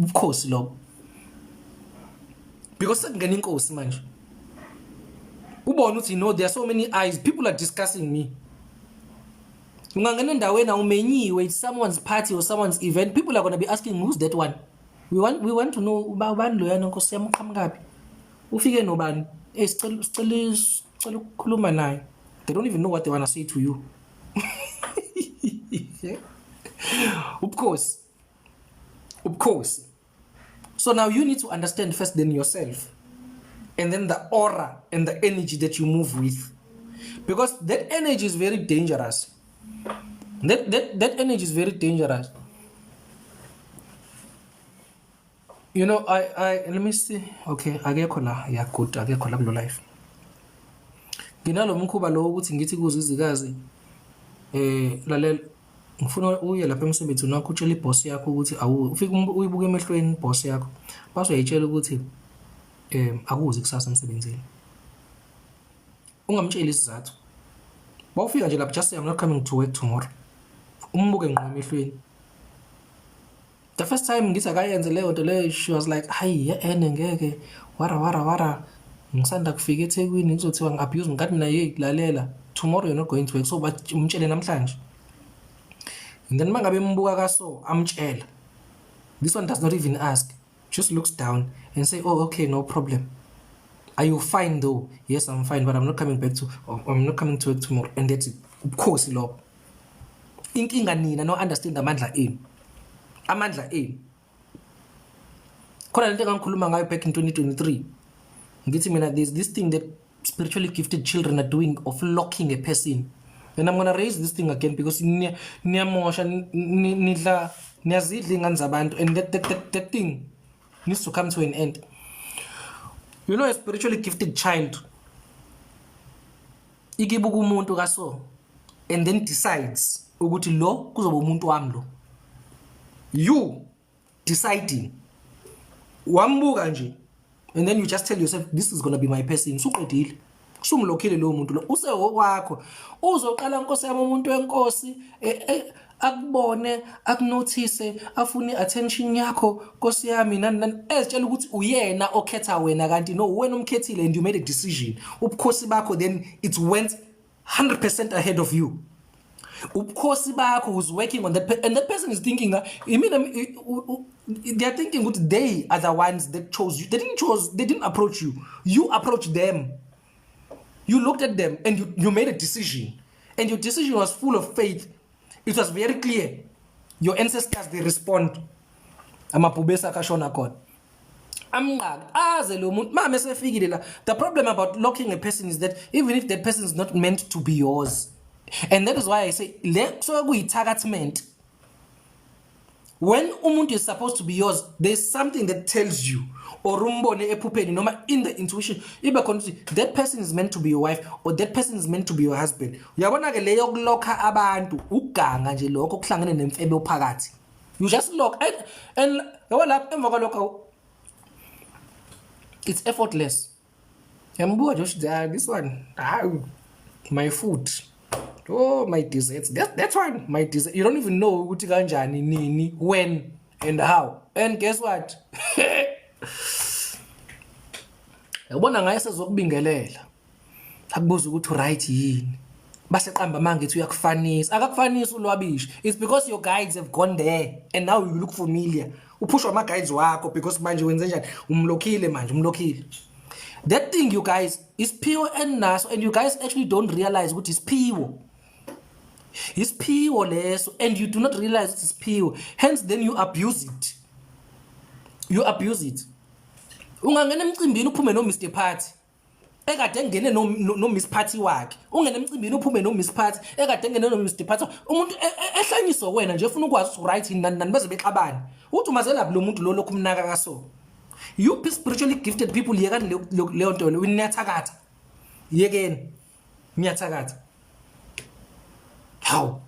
Of course lo. Because sekungena inkosi manje. Ubona uthi no there are so many eyes people are discussing me. Ungangena endaweni umenyiwe it's someone's party or someone's event people are going to be asking who's that one. We want to know ubani lo yana nkosi yami uqhamukapi. Ufike nobani? Sicela ukukhuluma naye. They don't even know what they want to say to you. Yeah. Of course. So now you need to understand first then yourself. And then the aura and the energy that you move with. Because that energy is very dangerous. That energy is very dangerous. You know, I let me see. Okay, akekho la. Yeah, good. Akekho la kulo life. Nginalo mkhuba lo ukuthi ngithi kuze izikazi lalela ngifuna uye lapha emsebenzini wakho utshela iboss yakho ukuthi ufike uyibuke emehlweni boss yakho. Bazoyitshela ukuthi akuze kusasa emsebenzini. Ungamtsheli isizathu. Bawufika nje lapha just say I'm not coming to work tomorrow. Umbuke ngqo emehlweni. The first time ngithi akayenze leyo nto leyo she was like hayi ene ngeke wara ngisanda kufika eThekwini ngizothiwa ngi-abuse ngikathi mina hey lalela tomorrow you're not going to work so but umtshele namhlanje. And then mangabe embuka kaso amtshela. This one does not even ask, just looks down and say, oh okay, no problem. Are you fine though? Yes, I'm fine, but I'm not coming to work tomorrow. And that's it. Of course lo. Inkinga nina no understand amandla enu. Amandla enu. Khona lento engikhuluma ngayo back in 2023. Ngithi mina there's this thing that spiritually gifted children are doing of locking a person. And I'm gonna raise this thing again because niyamosha nidla niyazidla ingane zabantu, and that thing needs to come to an end. You know, a spiritually gifted child ikibuka umuntu kaso and then decides ukuthi lo kuzoba umuntu wami lo. You deciding wambuka nje and then you just tell yourself this is going to be my person. Suqedile sumlokhile lo muntu lo usewokwakho uzoqala inkosi yami umuntu wenkosi akubone akunotice afune attention yakho Nkosi yami nani ezitshela ukuthi uyena okhetha wena kanti no wena umkhethile and you made a decision. Ubukhosi bakho then it went 100% ahead of you. Ubukhosi bakho who's working on that and that person is thinking they are thinking what they are the ones that chose you. They didn't approach you. You approached them. You looked at them and you made a decision. And your decision was full of faith. It was very clear. Your ancestors, they respond. Amapubesa kashona khona. The problem about locking a person is that even if that person is not meant to be yours, and that is why I say targetment. When umuntu is supposed to be yours, there's something that tells you, or umbone ephupeni noma in the intuition, that person is meant to be your wife or that person is meant to be your husband. Uyabona ke leyo kulokha abantu uganga nje lokho kuhlangene nemfebe ophakathi. You just lock and lapha emva kwalokho it's effortless. Yambuka Josh, this one, my food. Oh, my desserts. That's one. My dessert. You don't even know ukuthi kanjani nini, when and how. And guess what? Yabona ngaye sezokubingelela. Akubuza ukuthi right yini. Base qamba manje ethi uyakufanisa. Akakufanisa ulwabishi. It's because your guides have gone there and now you look familiar. Upushwa ama guides wakho because manje wenze njani? Umlokhile. That thing, you guys, is pure and naso, and you guys actually don't realize what is pure. It's pure less, and you do not realize it is pure. Hence, then you abuse it. You abuse it. Ungangena emcimbini uphume no Mr. Party. Ekade ngene no Miss Party wakhe. Ungena emcimbini uphume no Miss Party. Ekade ngene no Mr. Party. Umuntu ehlanyiso wena nje ufuna ukwazi ukuthi right nani beze bexabana. Uthi umazela lo muntu lo lokhu mnaka kaso. You spiritually gifted people yekani leyo nto le niyathakatha. Yekeni niyathakatha. How?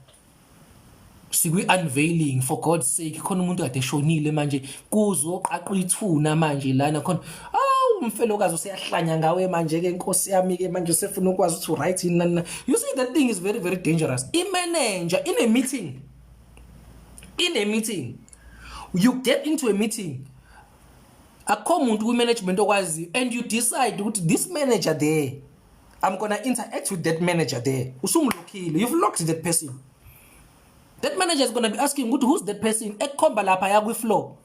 Sikwi unveiling for God's sake khona umuntu kade eshonile manje kuzoqaqwa ithuna manje lana khona umfelokazi useyahlanya ngawe manje ke Nkosi yami ke manje usefuna ukwazi ukuthi right nani. You see that thing is very very dangerous. Manager in a meeting you get into a meeting akho umuntu kwi-management okwazi and you decide ukuthi this manager there I'm gonna interact with that manager there. Usumlokhile, you've locked that person. That manager is gonna be asking who's that person ekhomba lapha ya kwi-floor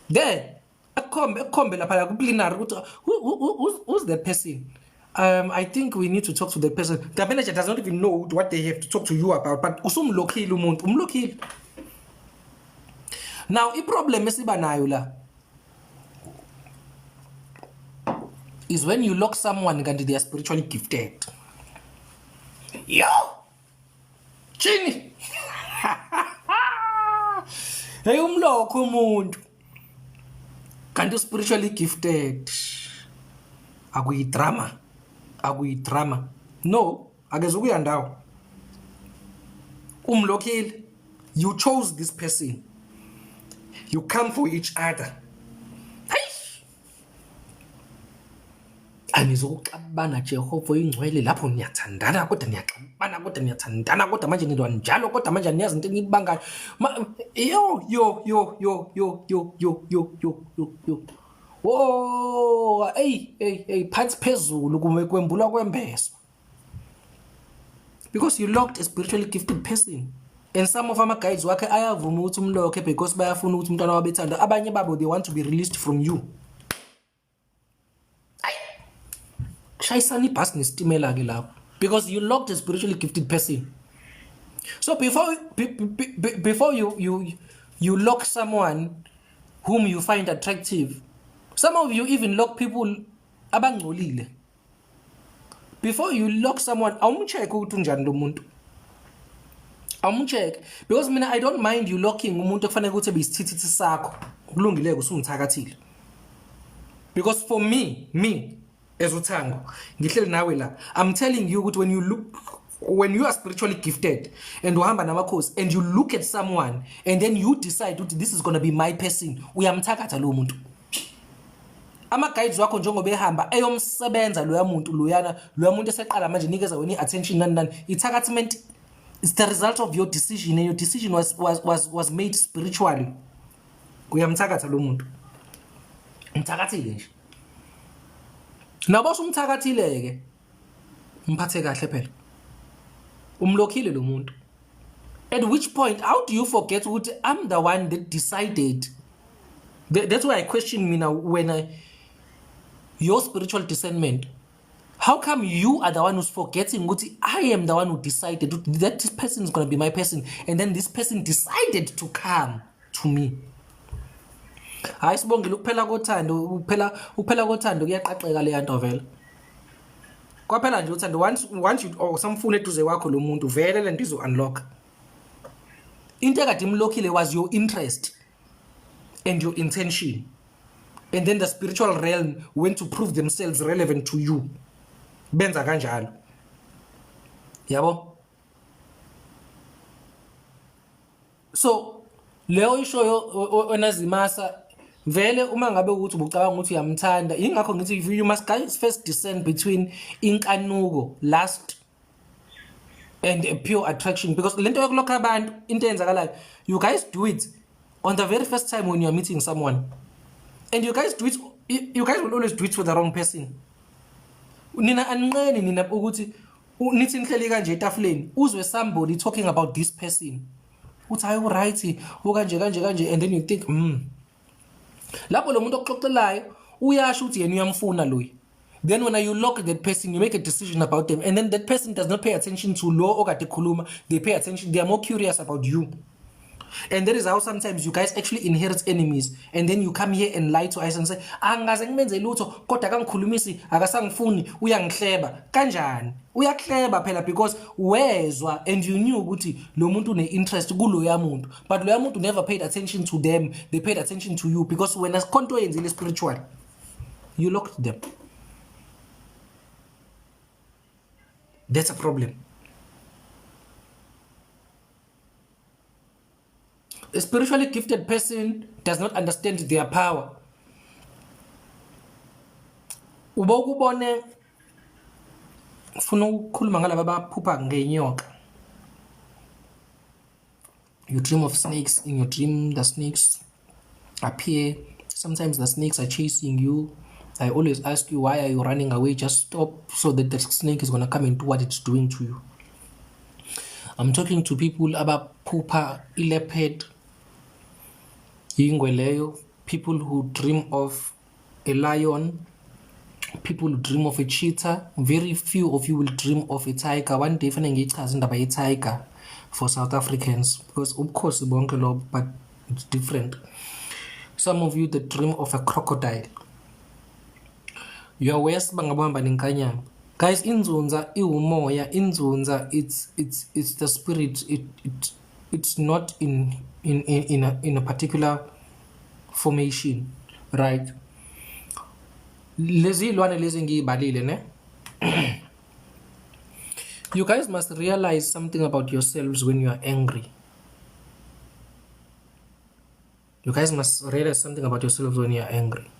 there ekhombe lapha ya ku-plenary who's that person. I think we need to talk to that person. The manager does not even know what they have to talk to you about, but usumlokhile umuntu umlokhile. Now i-problem esiba nayo la is when you lock someone and they are spiritually gifted. Yo! Chini! Hey, umlokho umuntu. Kanti spiritually gifted. Akuyidrama. No, akezukuya ndawo. Umlokhile. You chose this person. You come for each other. Anizokuxabana Jehova ingcwele lapho niyathandana kodwa niyaxabana kodwa niyathandana kodwa manje nidwa njalo kodwa manje niyazi into enibangayo yo Oh, hey, phansi phezulu kwembulwa kwembeso. Because you locked a spiritually gifted person. And some of our guides wakhe ayavuma ukuthi umlokhe because bayafuna ukuthi umntwana wabo ethanda. Abanye babo they want to be released from you. Shayisani ibhasi nesitimela ke lapho because you locked a spiritually gifted person. So before you lock someone whom you find attractive, some of you even lock people abangcolile. Before you lock someone, awumcheck ukuthi unjani lo muntu. Awumcheck because mina I don't mind you locking umuntu okufanele ukuthi ebisithithithi sakho. Kulungile kusungithakathile. Because for me as uThango, ngihleli nawe la, I'm telling you ukuthi when you are spiritually gifted and uhamba namakhosi and you look at someone and then you decide ukuthi this is going to be my person, uyamthakatha lo muntu. Ama guides wakho njengoba ehamba eyomsebenza loya muntu eseqala manje nikeza wena attention nani ithakathment is the result of your decision, and your decision was made spiritually. Uyamthakatha lo muntu. Umthakathile nje. Nabo umthakathile ke mphathe kahle phela. Umlokhile lo muntu. At which point how do you forget ukuthi I'm the one that decided? That's why I question me now when your spiritual discernment. How come you are the one who's forgetting ukuthi I am the one who decided that this person is going to be my person, and then this person decided to come to me? Hayi sibongile ukuphela kothando, ukuphela kothando kuyaqaqeka le yanto vele. Kwaphela nje uthando once you samfuna eduze kwakho lo muntu vele le nto izo unlock. Into ekade imlokhile was your interest and your intention. And then the spiritual realm went to prove themselves relevant to you. Benza kanjalo. Yabo? So, leyo isho onazimasa vele uma ngabe ukuthi ubucabanga ukuthi uyamthanda, ingakho ngithi you must guys first discern between inkanuko, lust, and a pure attraction, because lento yokulokha abantu into eyenzakalayo, you guys do it on the very first time when you are meeting someone, and you guys will always do it for the wrong person. Nina anqeni nina ukuthi nithi nihleli kanje etafuleni uzwe somebody talking about this person uthi hayi right ukanje and then you think lapho lo muntu okuxoxelayo uyasho ukuthi yena uyamfuna loyi. Then when you lock that person, you make a decision about them, and then that person does not pay attention to lo okade khuluma. They pay attention, they are more curious about you. And that is how sometimes you guys actually inherit enemies, and then you come here and lie to us and say angaze ngimenze lutho kodwa akangikhulumisi akasangifuni uyangihleba kanjani. Uyakuhleba phela because wezwa and you knew ukuthi lo muntu une interest kulo ya muntu, but lo ya muntu never paid attention to them. They paid attention to you because when askonto yenzile spiritual, you locked them. That's a problem. A spiritually gifted person does not understand their power. Ubokubone ufuna ukukhuluma ngalabo abaphupha ngenyoka. You dream of snakes. In your dream, the snakes appear. Sometimes the snakes are chasing you. I always ask you, why are you running away? Just stop so that the snake is going to come and do what it's doing to you. I'm talking to people about pupa, leopard, ingweleyo, people who dream of a lion, people who dream of a cheetah. Very few of you will dream of a tiger. One day, about a tiger for South Africans, because of course, but it's different. Some of you that dream of a crocodile. Your west bangabamba ninkanyama. Guys, inzunza iumoya, inzunza it's the spirit. It's not in a particular formation, right? Lezi lwane lezi ngiyibalile ne. You guys must realize something about yourselves when you are angry. You guys must realize something about yourselves when you are angry.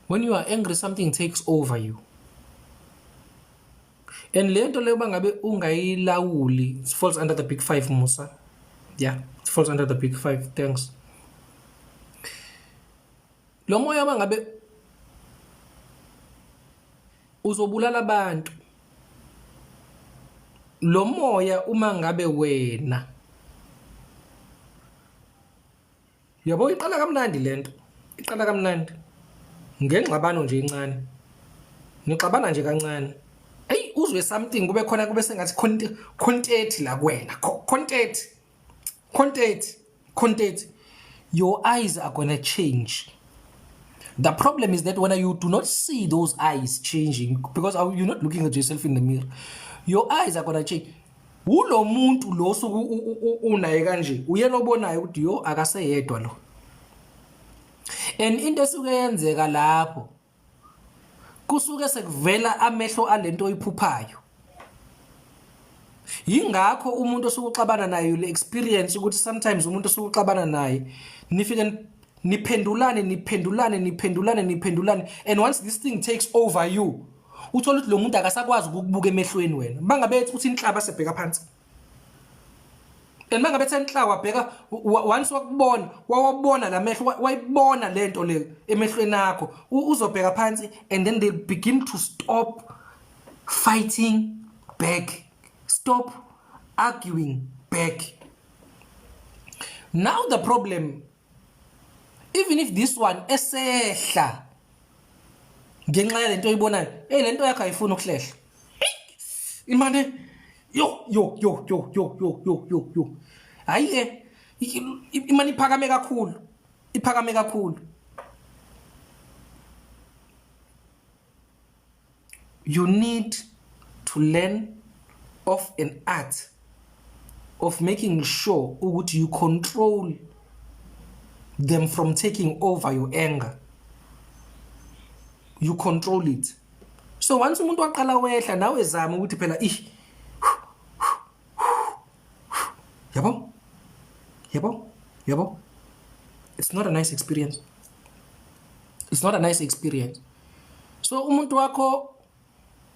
When you are angry, something takes over you. And lento leyo bangabe ungayilawuli, it falls under the big five, Musa. Yeah, it falls under the big five. Thanks. lo moya bangabe uzobulala abantu, lo moya uma ngabe wena yabo iqala kamnandi lento, iqala kamnandi ngengxabano nje incane, nixabana nje kancane. Hey, uzwe something kube khona kube sengathi content la kuwena, content. Your eyes are gonna change. The problem is that when you do not see those eyes changing, because you're not looking at yourself in the mirror, your eyes are gonna change. Ulo muntu lo suku unaye kanje uyena obonayo ukuthi yo akaseyedwa lo. And into esuke yenzeka lapho kusuke sekuvela amehlo alento oyiphuphayo. Yingakho umuntu osuke uxabana naye le experience ukuthi sometimes umuntu osuke uxabana naye nifike niphendulane, and once this thing takes over you uthola ukuthi lo muntu akasakwazi ukukubuka emehlweni wena. Bangabethi uthi inhlaba sebheka phansi, and bangabethi inhlaba wabheka once wawabona lamehlo, wayibona lento le emehlweni akho, uzobheka phansi, and then they begin to stop fighting back, stop arguing back. Now the problem, even if this one esehla ngenxa yalento oyibonayo, lento yakho ayifuni ukuhlehla, imane yo hayi imane iphakame kakhulu. You need to learn of an art of making sure ukuthi you control them from taking over your anger. You control it. So once umuntu waqala wehla nawe zama ukuthi phela yabo, it's not a nice experience. So umuntu wakho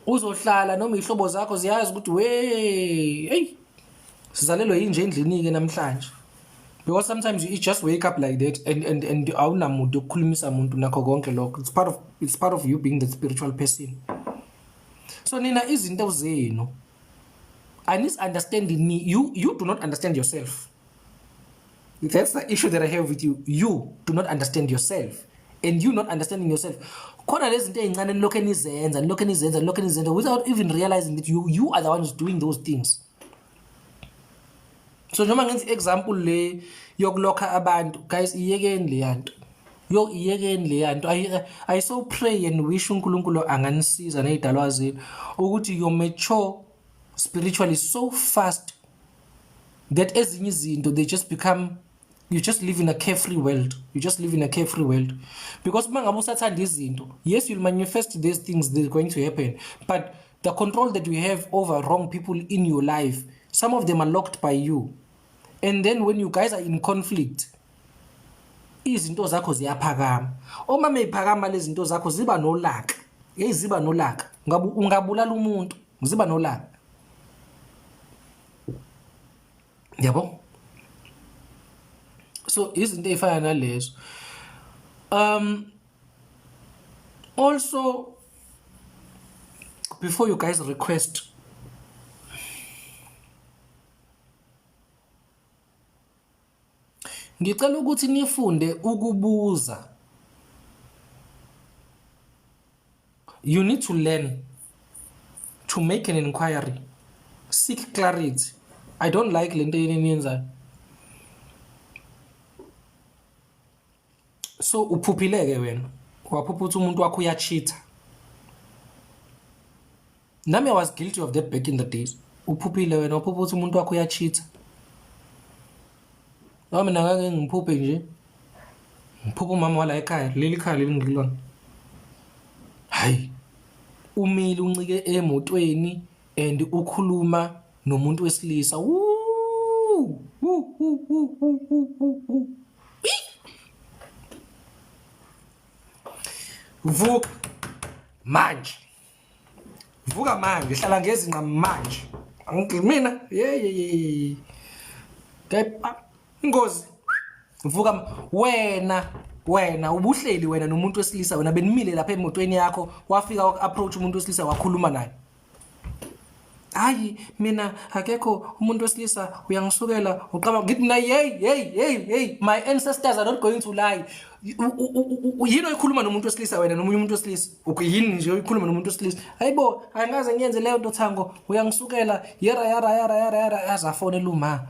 uzohlala noma ihlobo zakho ziyazi ukuthi sizalelwe yinje endlini ke namhlanje, because sometimes you just wake up like that and awunamuntu ukukhulumisa umuntu nakho konke lokho. It's part of you being the spiritual person. So nina izinto zenu, I need understanding you do not understand yourself. That's the issue that I have with you. You do not understand yourself, and you not understanding yourself. Khona lezi zinto ezincane lokho enizenza without even realizing that you are the ones doing those things. So noma ngenzi example le yokulokha abantu, guys, iyekeni le yanto. I so pray and wish uNkulunkulu anganisiza nezidalwa zenu ukuthi you mature spiritually so fast that ezinye izinto they just become, you just live in a carefree world. Because uma ngabe usathanda izinto, yes, you'll manifest these things, they're going to happen, but the control that you have over wrong people in your life, some of them are locked by you. And then when you guys are in conflict, izinto zakho ziyaphakama. Uma meyiphakama lezi zinto zakho ziba nolaka. Ziba nolaka. Ungabulala umuntu, ziba nolaka. Yabo? So izinto ezifana nalezo. Also, before you guys request, ngicela ukuthi nifunde ukubuza. You need to learn to make an inquiry, seek clarity. I don't like lento yeniyenza. So uphuphileke wena, waphupha ukuthi umuntu wakho uyacheat. Nami I was guilty of that back in the days. Uphuphile wena, waphupha ukuthi umuntu wakho uyacheat. Noma mina ngake ngiphuphe nje. Ngiphupha umama wala ekhaya, leli khaya lengilona. Hayi. Umile uncike emotweni and ukhuluma nomuntu wesilisa. Vuka manje, hlala ngezinqa manje. Mina Kepha ingozi, vuka wena wena ubuhleli wena nomuntu wesilisa wena benimile lapha emotweni yakho wafika approach umuntu wesilisa wakhuluma naye. Hayi mina akekho umuntu wesilisa uyangisukela uqaba ngithi na hey my ancestors are not going to lie. Yini oyikhuluma nomuntu wesilisa wena nomunye umuntu wesilisa ukuyini nje oyikhuluma nomuntu wesilisa hayibo angaze ngiyenze leyo nto Thango uyangisukela yara yazafonela uma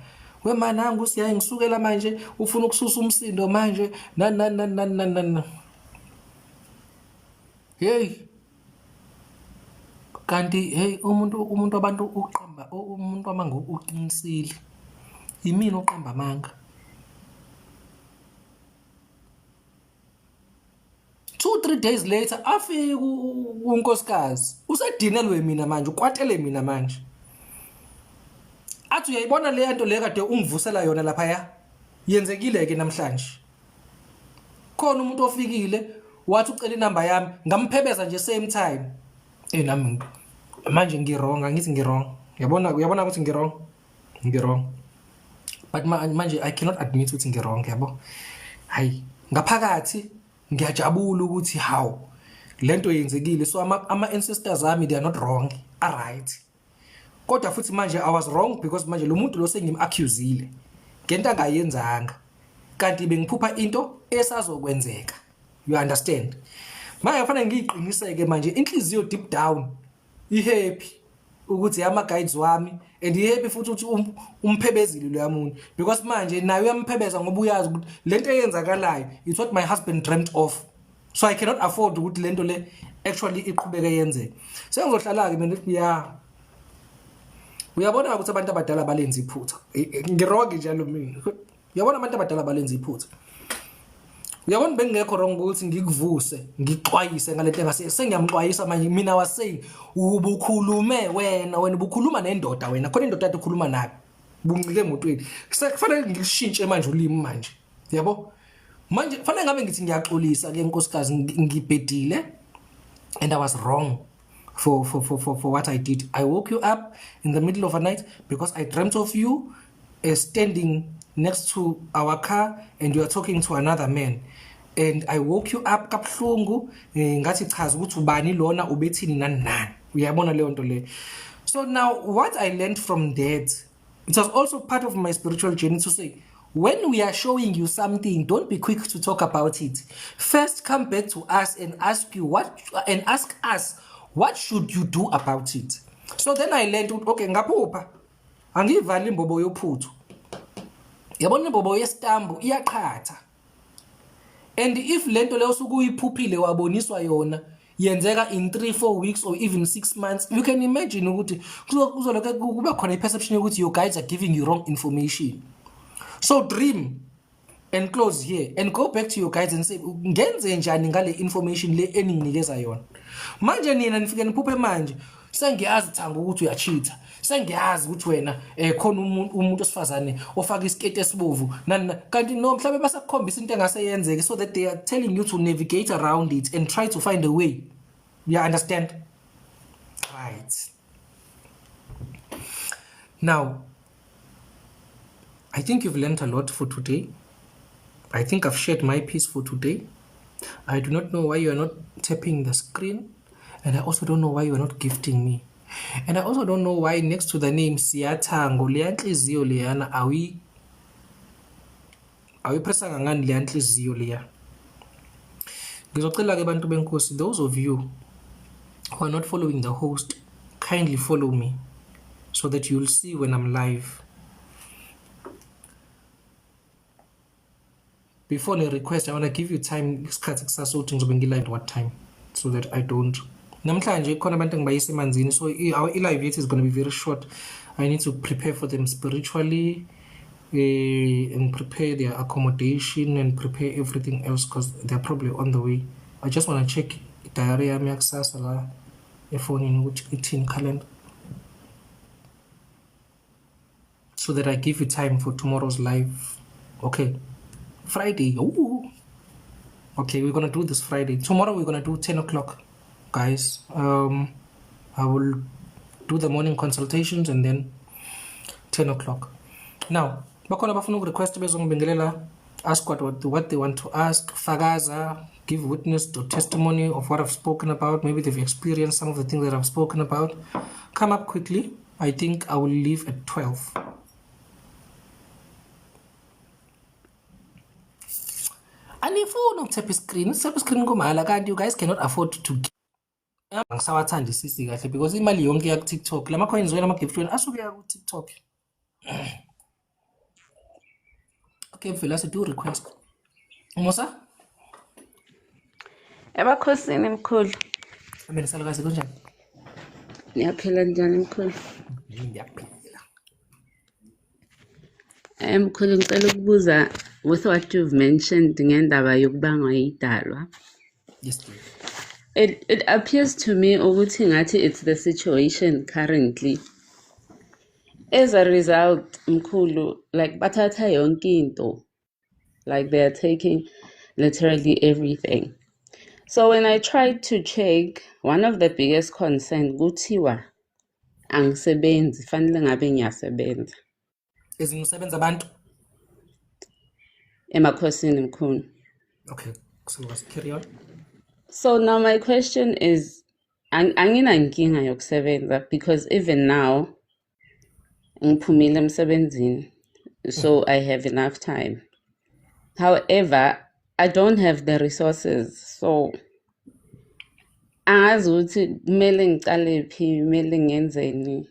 wema nangu siya ngisukela manje ufuna ukususa umsindo manje na hey kanti hey umuntu abantu uqamba umuntu amanga uqinisile yimini oqamba amanga 2-3 days later afika unkosikazi usedinelwe mina manje ukwatele mina manje athi uyayibona le nto le kade ungivusela yona lapha ya yenzekile ke namhlanje khona umuntu ofikile wathi ucela inamba yami ngamphebeza nje same time nami manje ngirong angithi ngirong uyabona ukuthi ngirong but manje I cannot admit ukuthi ngirong yabo hayi ngaphakathi ngiyajabula ukuthi how lento yenzekile so ama ancestors ami they are not wrong are right kodwa futhi manje I was wrong because manje lo muntu lo sengim-accusile ngento angayenzanga kanti bengiphupha into esazokwenzeka you understand manje kufanele ngiyiqiniseke manje inhliziyo deep down ihappy ukuthi ama guides wami and ihappy futhi ukuthi umphebezile lo yamuntu because manje naye uyamphebeza ngoba uyazi ukuthi lento eyenzakalayo it's what my husband dreamt of so I cannot afford ukuthi lento le actually iqhubeke yenzeke sengizohlala ke mina ya uyabona ukuthi abantu abadala balenza iphutha ngirogi njalo mina uyabona abantu abadala balenza iphutha uyabona bengekho wrong ukuthi ngikuvuse ngixwayise ngalento engase sengiyamxwayisa manje mina wasay ubukhulume wena ubukhuluma nendoda wena khona indoda yakhe ukhuluma nayo buncike emotweni sekufanele ngishintshe manje ulimi manje yabo manje kufanele ngabe ngithi ngiyaxolisa ke nkosikazi ngibhedile and I was wrong for what I did. I woke you up in the middle of a night because I dreamt of you standing next to our car and you are talking to another man. And I woke you up kabuhlungu ngathi chaza ukuthi ubani lona ubethini nani. Uyabona leyo nto le. So now what I learned from that, it was also part of my spiritual journey to say, when we are showing you something, don't be quick to talk about it. First come back to us and ask us what should you do about it. So then I learned, okay, ngaphupha angivali imbobo yophuthu. Yabona imbobo yesitambu iyaqhatha. And if lento leyo usukuyiphuphile waboniswa yona yenzeka in 3-4 weeks or even 6 months, you can imagine ukuthi kuzoloke kuba khona iperception ukuthi your guides are giving you wrong information. So dream and close here and go back to your guides and say ngenze njani ngale information le eninginikeza yona. Manje nina nifike niphuphe manje sengiyazi Thango ukuthi uyacheat. Sengiyazi ukuthi wena khona umuntu osifazane ofaka isikete esibovu nani kanti no mhlawumbe basakukhombisa into engase yenzeke so that they are telling you to navigate around it and try to find a way. You understand? Right. Now I think you've learned a lot for today. I think I've shared my piece for today. I do not know why you are not tapping the screen, and I also don't know why you are not gifting me. And I also don't know why next to the name Siyathango liyanhliziyo liyana pressa ngani liyanhliziyo liya. Ngizocela ke bantu benkosi, those of you who are not following the host, kindly follow me so that you'll see when I'm live. Before the request, I want to give you time at what time so that I don't. Namhlanje khona abantu ngibayisa emanzini, so our live yet is going to be very short. I need to prepare for them spiritually and prepare their accommodation and prepare everything else because they're probably on the way. I just want to check diary yami yakusasa la efonini ukuthi ithini calendar so that I give you time for tomorrow's live. Okay. Friday. Ooh. Okay, we're gonna do this Friday. Tomorrow we're gonna do 10 o'clock, guys. I will do the morning consultations and then 10 o'clock. Now, bakhona bafuna request bezongibingelela ask what they want to ask, fagaza, give witness or testimony of what I've spoken about. Maybe they've experienced some of the things that I've spoken about. Come up quickly. I think I will leave at 12. Anifuna ukutapha screen. Utapha screen kumahhala kanti you guys cannot afford to ngisawathandisisi kahle because imali yonke ya TikTok lama coins wena ama gift wena asuke ya ku TikTok. Okay, mfela do request. Musa? Ebakhosini mkhulu. Amene salukazi kunjani? Niyaphila njani mkhulu? Ngiyaphila. Mkhulu ngicela ukubuza with what you've mentioned ngendaba yokubangwa yidalwa. Yes, dear. It appears to me ukuthi ngathi it's the situation currently. As a result, mkhulu, like bathatha yonke into. Like they are taking literally everything. So when I tried to check, one of the biggest concerns kuthiwa angisebenzi fanele ngabe ngiyasebenza Izingisebenza abantu. Emakhosini mkhulu. Okay, salukazi carry on. So now my question is anginankinga yokusebenza because even now ngiphumile emsebenzini, so I have enough time. However, I don't have the resources, so angazi ukuthi kumele ngicale phi, kumele ngenzeni.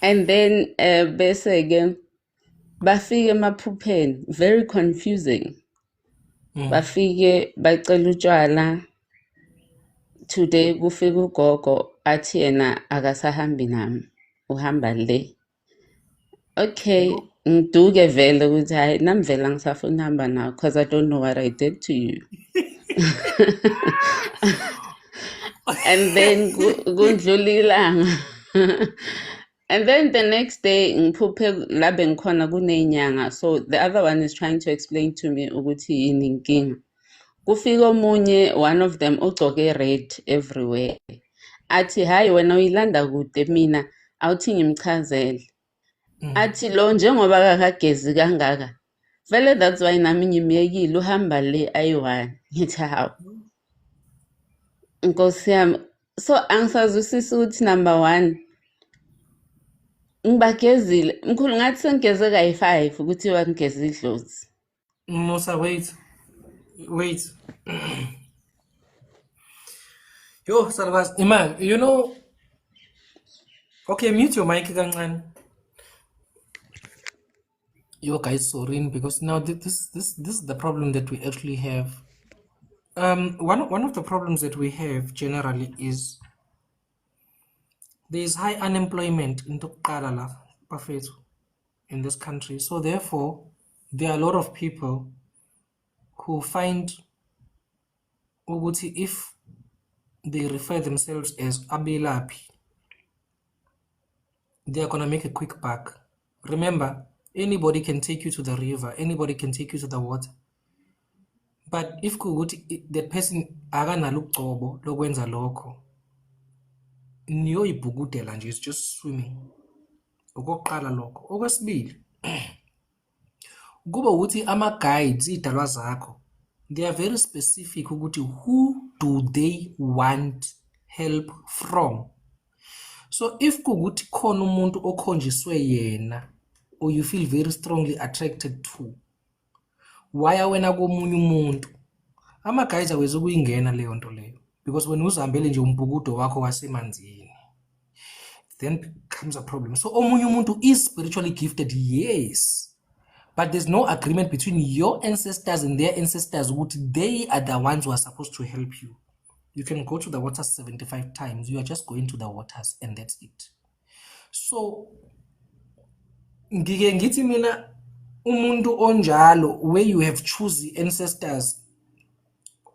And then bese ke bafike emaphupheni, very confusing. Bafike bacela utshwala. Today kufika ugogo athi yena akasahambi nami, uhamba le. Okay, ngiduke vele ukuthi hayi nami vele ngisafuna ukuhamba nawe because I don't know what I did to you. And then kundlula ilanga. And then the next day ngiphuphe la bengikhona kunenyanga, so the other one is trying to explain to me ukuthi yini inkinga. Kufika omunye, one of them ugcoke red everywhere. Athi hayi wena uyilanda kude mina awuthi ngimchazele. Athi lo njengoba kakagezi kangaka. Vele that's why nami ngimyekile uhamba le ayi-1. Ngithi hawu. Nkosi yami. So angisazwisisi ukuthi number 1 ngibagezile. Mkhulu ngathi sengigeze kayi-5 ukuthi wangigeza idlozi. Musa, wait. Yo, salukazi. Imali, you know. Okay, mute your mic kancane. Yo guys, sorry because now this is the problem that we actually have. One of the problems that we have generally is there is high unemployment in in this country. So therefore, there are a lot of people who find ukuthi if they refer themselves as abelaphi, they are gonna make a quick buck. Remember, anybody can take you to the river, anybody can take you to the water. But if that person akanalo ugcobo lokwenza lokho, niyoyibhukudela nje, is just swimming. Okokuqala lokho. Okwesibili, kuba ukuthi ama-guides idalwa zakho, they are very specific ukuthi who do they want help from. So if kuguthi khona umuntu okhonjiswe yena, or you feel very strongly attracted to, waya wena komunye umuntu, ama-guides aweze ukuyingena leyo nto leyo, because when uzihambele nje umbhukudo wakho wasemanzini, then comes a problem. So omunye umuntu is spiritually gifted, yes, but there's no agreement between your ancestors and their ancestors ukuthi they are the ones who are supposed to help you. You can go to the waters 75 times, you are just going to the waters and that's it. So ngike ngithi mina umuntu onjalo, where you have choose ancestors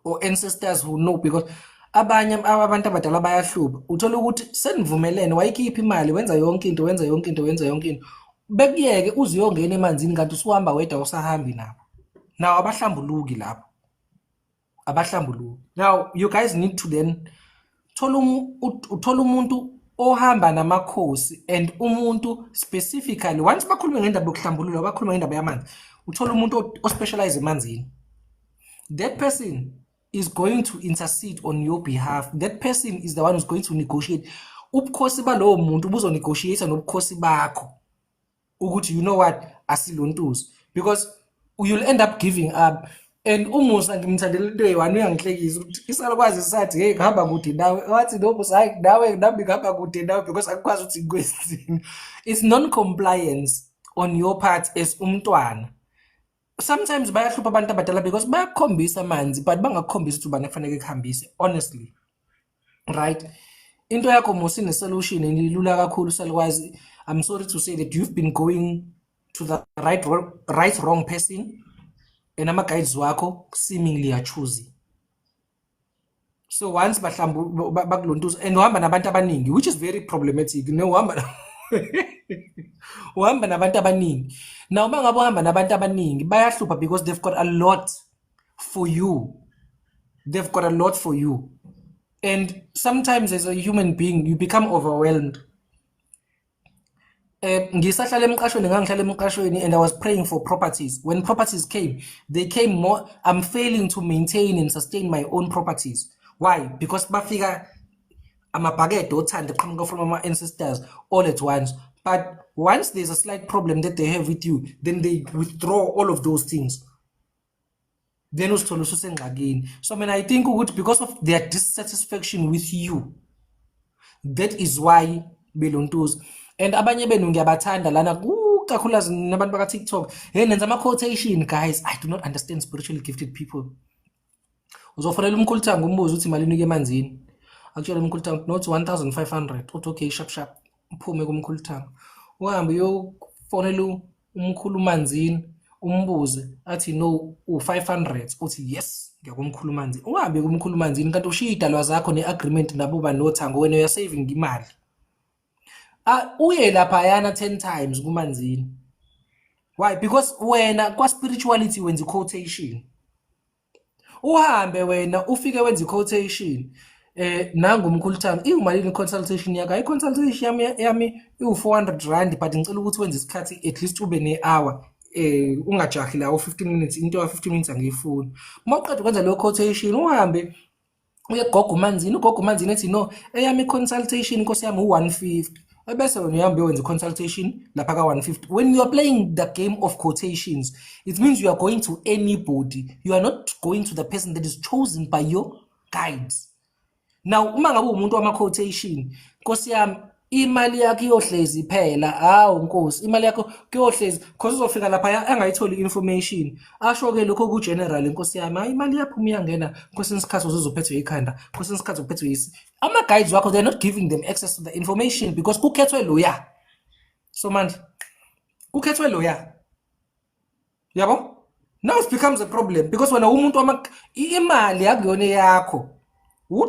or ancestors who know, because abanye abantu abadala bayahluba, uthola ukuthi senivumelene wayikhipha imali, wenza yonke into bekuyeke uziyongena emanzini kanti usuhamba wedwa usahambi nabo. Now abahlambuluki lapho, abahlambuluki. Now you guys need to then uthola umuntu ohamba namakhosi and umuntu specifically once bakhuluma ngendaba yokuhlambulula bakhuluma ngendaba yamanzi uthola umuntu ospecialize emanzini. That person is going to intercede on your behalf. That person is the one who's going to negotiate. Ubukhosi balowo muntu buzo-negotiate nobukhosi bakho ukuthi you know what asilontuzi, because you'll end up giving up. And umusa ngimthandela into eyi-one uyangihlekisa ukuthi isalukwazi sathi hey ngihamba kude nawe, wathi nomusa hayi nawe nami ngihamba kude nawe because akukwazi ukuthi ngikwenzini. It's non-compliance on your part as umntwana. Sometimes bayahlupha abantu abadala because bayakukhombisa amanzi but bangakukhombisa ukuthi ubani kufanele kuhambise, honestly, right? Into yakho musi ne-solution ilula kakhulu salukwazi. I'm sorry to say that you've been going to the right wrong person and ama-guides wakho seemingly are choosy. So once bakulontuza and uhamba nabantu abaningi, which is very problematic. Uhamba nabantu abaningi. Now uma ngabe uhamba nabantu abaningi bayahlupha because they've got a lot for you. They've got a lot for you. And sometimes as a human being you become overwhelmed. Ngisahlala emqashweni and I was praying for properties. When properties came, they came more. I'm failing to maintain and sustain my own properties. Why? Because bafika amabhakede othanda qhamuka from my ancestors all at once. But once there's a slight problem that they have with you, then they withdraw all of those things. Then usithola ususengxakini. So I think because of their dissatisfaction with you, that is why belontuza. And abanye benu ngiyabathanda lana kakhulukazi nabantu baka TikTok. Hey nenza ama quotation guys. I do not understand spiritually gifted people. Uzofonela uMkhuluthango umbuzo uthi malini ke emanzini. Actually uMkhuluthango not 1500. Uthi okay sharp uphume kuMkhuluthango. Uhambe uyofonela umkhulu manzini umbuze athi no u500 uthi yes ngiyakumkhulu manzini. Uhambe kumkhulu manzini kanti ushiya idalwa zakho neagreement nabo banothango wena uya saving imali. Uye lapha yana 10 times kumanzini. Why? Because wena kwa spirituality wenza quotation. Uhambe wena ufike wenza quotation. Nangu uMkhuluthango imalini consultation yakho? I-consultation yami iwu400 rand but ngicela ukuthi wenze isikhathi at least ube ne-hour. Ungajahi la 15 minutes into ya 15 minutes angiyifuni. Uma uqeda ukwenza leyo quotation uhambe uye gogo manzini. Ugogo manzini ethi no eyami consultation inkosi yami u150. Ebese wena uhambe wenza consultation lapha ka150. When you are playing the game of quotations, it means you are going to anybody. You are not going to the person that is chosen by your guides. Now uma ngabe umuntu wama quotation, nkosi yami imali yakho iyohlezi phela. Hawu nkosi, imali yakho kuyohlezi because uzofika lapha angayitholi information. Asho ke lokho ku general nkosi yami, imali yaphuma iyangena kwesinye isikhathi uzophethwe ikhanda, kwesinye isikhathi uphethwe yisi. Ama guides wakho they're not giving them access to the information because kukhethwe loya. So manje kukhethwe loya. Yabo? Now it becomes a problem because when umuntu imali yakuyona yakho.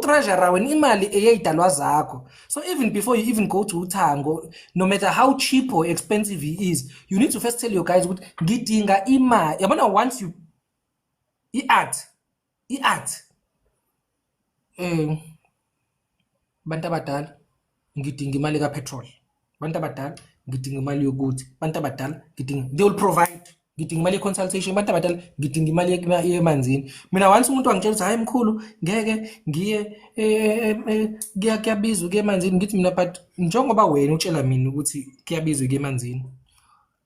Treasurer when imali eyidalwa zakho. So even before you even go to uthango, no matter how cheap or expensive he is, you need to first tell your guys ukuthi ngidinga imali. Yabona once you i-art bantu abadala ngidinga imali kapetrol. Bantu abadala ngidinga imali yokuthi. Bantu abadala ngidinga, they will provide. Ngidinga imali ye-consultation. Bantu abadala ngidinga imali yemanzini. Mina once umuntu wangitshela ukuthi hayi mkhulu ngeke ngiye kuyabiza ukuya emanzini, ngithi mina but njengoba wena utshela mina ukuthi kuyabiza ukuya emanzini,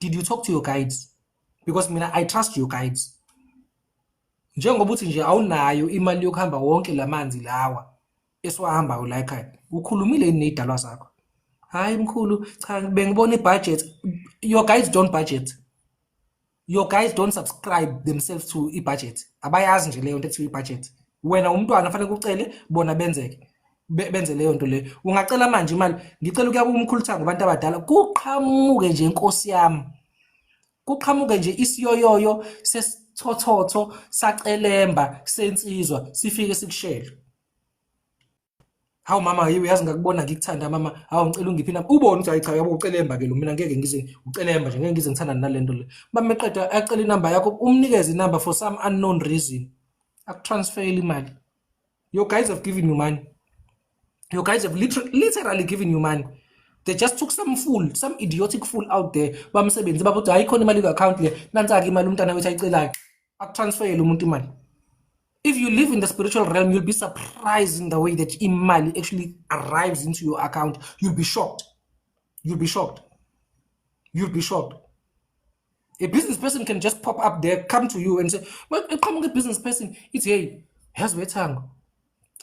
did you talk to your guides? Because mina I trust your guides. Njengoba uthi nje awunayo imali yokuhamba wonke lamanzi lawa esiwahambayo la ekhaya, ukhulumile nezidalwa zakho? Hayi mkhulu cha bengibona ibudget. Your guides don't budget. Your guys don't subscribe themselves to i-budget. Abayazi nje leyo nto ethi i-budget. Wena umntwana fanele kucele bona benze leyo nto leyo. Ungacela manje imali, ngicela ukuya kuMkhuluthango abantu abadala, kuqhamuke nje inkosi yami. Kuqhamuke nje isiyoyoyo sesithotho sacelemba sensizwa sifike sikushela. Hawu mama yazi ngakubona ngikuthanda mama. Hawu ngicela ungiphi nami. Ubone ukuthi ayicha yabo ucelemba ke lo, mina ngeke ngize ucelemba nje, ngeke ngize ngithanda nalento le. Mama eqeda acela inamba yakho umnikeze inamba for some unknown reason. Akutransfer imali. Your guys have given you money. Your guys have literally given you money. They just took some fool, some idiotic fool out there. Bamsebenzi babuthi hayi khona imali ku-account le nansi-ke imali umntana wethu ayicelayo akutransferele umuntu imali. If you live in the spiritual realm, you'll be surprised in the way that imali actually arrives into your account. You'll be shocked. You'll be shocked. You'll be shocked. A business person can just pop up there, come to you and say, well, come on, a business person, it's hey, here's wethango.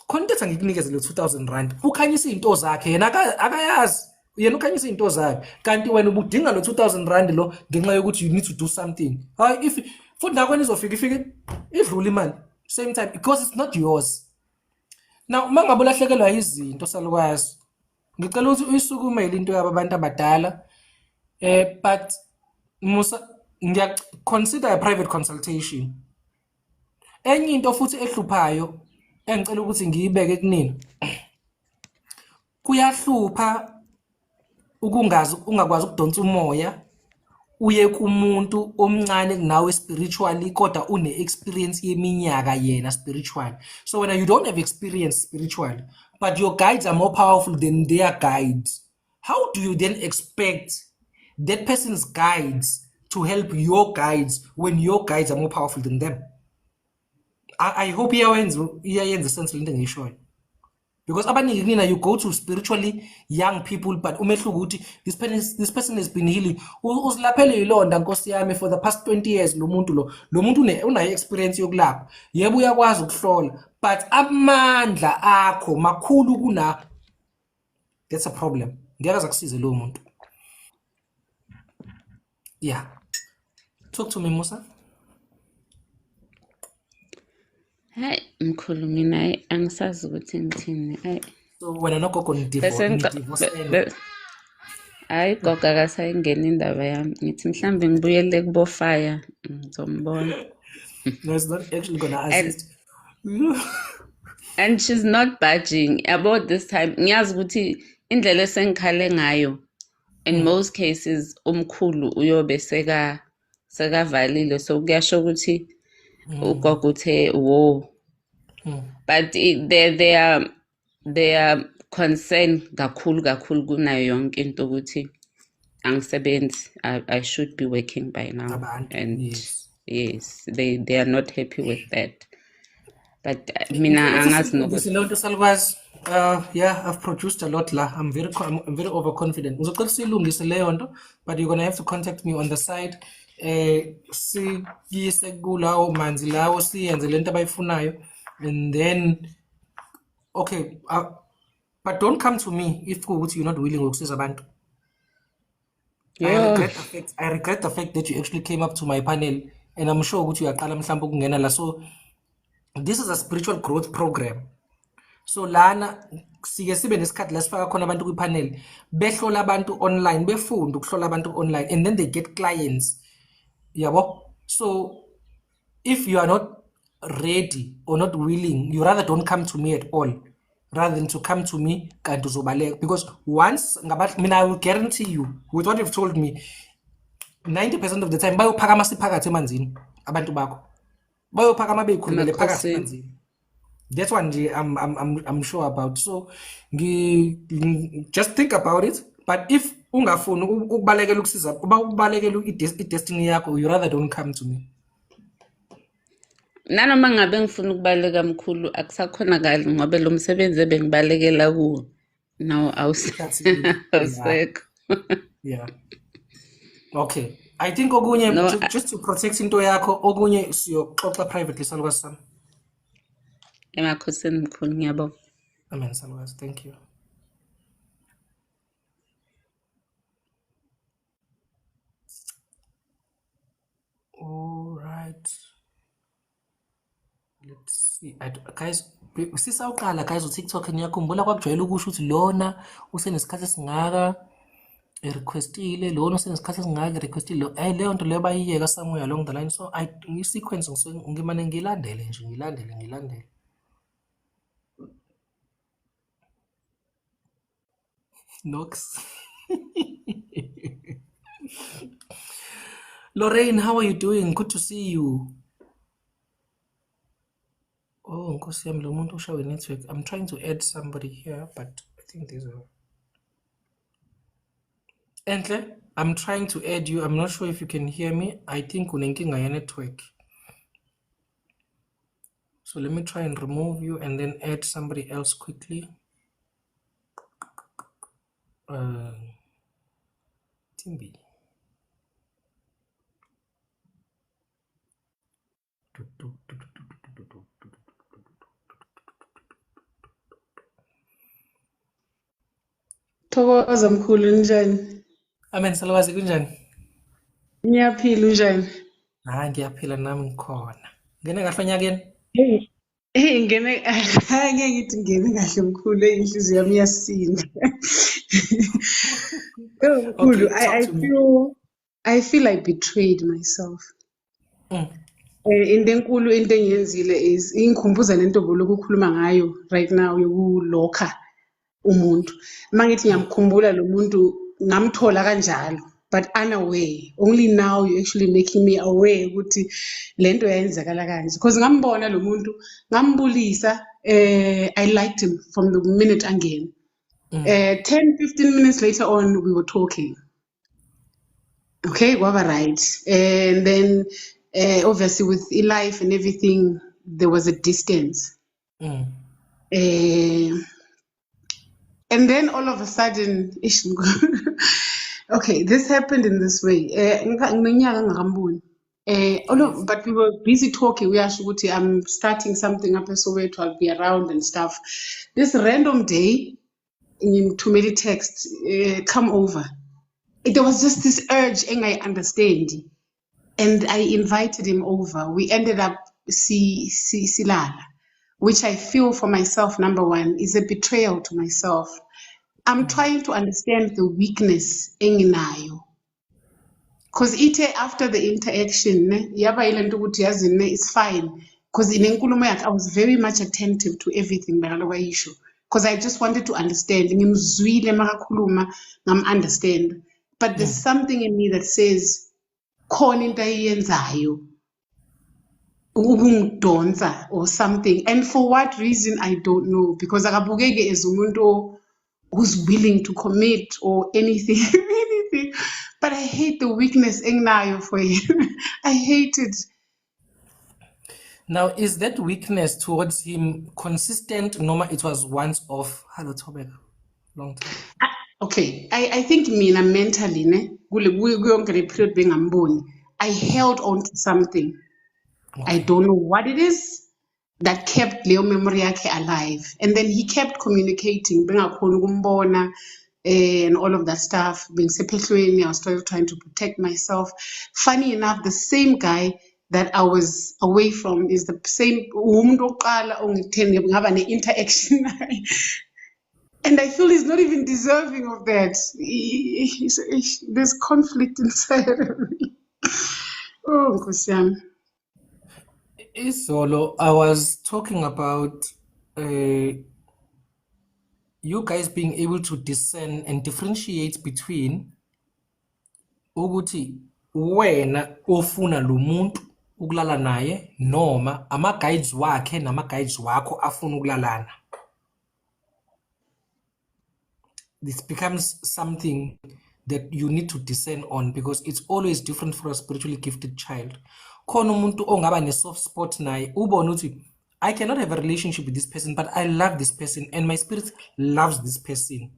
Khona into ethi angikunikeze le 2000 rand. Ukhanyisa izinto zakhe yena akayazi. Yena ukhanyisa izinto zakhe. Kanti wena ubudinga lo 2000 rand lo ngenxa yokuthi you need to do something. Hayi if futhi nakho izofika ifike idlula imali. Same time because it's not yours. Now mangabe ulahlekelwa izinto salukwazi. Ngicela ukuthi uyisukumele into yabo abantu abadala. But Musa consider a private consultation. Enye into futhi ehluphayo engicela ukuthi ngiyibeke kunina. Kuyahlupha ungakwazi ukudonsa umoya uye kumuntu omncane kunawe spiritually kodwa une experience yeminyaka yena spiritually. So when you don't have experience spiritually but your guides are more powerful than their guides, how do you then expect that person's guides to help your guides when your guides are more powerful than them? I hope iyayenza sense lento engiyishoyo. Because abaningi kunina you go to spiritually young people but umehluko ukuthi this person has been healing uzilaphele ilonda nkosi yami for the past 20 years lo muntu unayo experience yokulapha. Yebo uyakwazi ukuhlola but amandla akho makhulu kuna. That's a problem. Ngiyakaza kusize lo muntu. Yeah. Talk to me Musa. Hayi mkhulu mina angisazi ukuthi ngithini. So wena nogogo Bese hayi gogo akasayingena indaba yami. Ngithi mhlambe ngibuyele kubo fire ngizombona. No, it's not actually gonna And assist. and she's not budging about this time. Ngiyazi ukuthi indlela esengikhale ngayo in most cases umkhulu uyobe sekavalile so kuyasho ukuthi ugogo uthe wo. But they are concerned kakhulu kunayo yonke into ukuthi angisebenzi. I should be working by now. Abantu, And yes. they are not happy with that. But mina angazi nokuthi yeah, I've produced a lot la. I'm very overconfident. Ngizocela siyilungise leyo nto, but you're gonna have to contact me on the side. Siyise kulawo manzi lawo siyenze lento abayifunayo and then okay, but don't come to me if you're not willing ukusiza abantu. I regret the fact that you actually came up to my panel and I'm sure ukuthi uyaqala mhlawumbe ukungena la. So this is a spiritual growth program. So lana sike sibe nesikhathi la sifaka khona abantu kwi-panel behlola abantu online, befunda ukuhlola abantu online and then they get clients. Yabo. So if you are not ready or not willing, you rather don't come to me at all rather than to come to me kanti uzobaleka. Because once I will guarantee you with what you've told me 90% of the time bayophakama siphakathi emanzini abantu bakho. Bayophakama beyikhulumele phakathi emanzini. That's one I'm sure about. So just think about it. But if ungafuni ukubalekela ukusiza ubalekela i-destiny yakho, you rather don't come to me. Nanoma ngabe ngifuna ukubaleka mkhulu akusakhonakali ngoba lo msebenzi ebengibalekela kuwo now awusekho. Yeah. Okay. I think okunye just to protect into yakho okunye siyoxoxa privately salukwazi sami. Emakhosini mkhulu ngiyabonga. Amen salukwazi. Thank you. All right. Let's see. Guys, sisawuqala guys uTikTok ngiyakhumbula kwakujwayele ukusho ukuthi lona usenesikhathi esingaka requestile, lona usenesikhathi esingaka requestile. Leyo nto leyo bayiyeka somewhere along the line. So i-sequence ngimane ngilandele nje ngilandele. Nox. Lorraine, how are you doing? Good to see you. Oh, Nkosi yami, lo muntu ushawe network. I'm trying to add somebody here, but I think there's a Enhle, I'm trying to add you. I'm not sure if you can hear me. I think unenkinga ya network. So let me try and remove you and then add somebody else quickly. Timbi. Thokoza mkhulu njani? Amen, salwazi kunjani? Ngiyaphila unjani? Ngiyaphila nami ngikhona. Ngene kahle onyakeni? Ngene ngeke ngithi ngene kahle mkhulu inhliziyo yami iyasinda. Mkhulu, Okay, talk to me. I feel I betrayed myself. Into enkulu into engiyenzile is ingikhumbuza lento boloku ukhuluma ngayo right now yokulokha umuntu. Mangithi ngiyamkhumbula lo muntu ngamthola kanjalo, but unaware. Only now you actually making me aware ukuthi lento yayenzakala kanje. Because ngambona lo muntu ngambulisa, I liked him from the minute angena. 10-15 minutes later on we were talking. Okay, kwaba right. And then obviously with life and everything there was a distance. And then all of a sudden, okay, this happened in this way. But we were busy talking. We actually, I'm starting something up so where I'll be around and stuff. This random day, to me text, come over. There was just this urge, and I understand. And I invited him over. We ended up silala, which I feel for myself, number one, is a betrayal to myself. I'm trying to understand the weakness enginayo. Because after the interaction, it's fine. Because in enkulumo yakhe, I was very much attentive to everything because I just wanted to understand. Understand. But there's something in me that says, khona into ayenzayo ukungidonsa or something, and for what reason I don't know, because akabukeke as umuntu who's willing to commit or anything anything, but I hate the weakness enginayo for him. I hate it. Now, is that weakness towards him consistent? Normal, it was once off. Hello, Tobek. Long time. Okay, I think mina mentally period bengamboni, I held on to something. I don't know what it is that kept Leo memory yake alive. And then he kept communicating, bengakhona ukumbona, and all of that stuff. Being sephehlweni, I was still trying to protect myself. Funny enough, the same guy that I was away from is the same umuntu oqala ongitheni ngaba ne-interaction naye. And I feel he's not even deserving of that. There's conflict inside of me. Oh, Nkosi yami. Solo, I was talking about you guys being able to discern and differentiate between ukuthi wena ofuna lo muntu ukulala naye noma ama-guides wakhe nama-guides wakho afuna ukulalana. This becomes something that you need to discern on, because it's always different for a spiritually gifted child. Khona umuntu ongaba ne-soft spot naye ubone ukuthi I cannot have a relationship with this person, but I love this person and my spirit loves this person,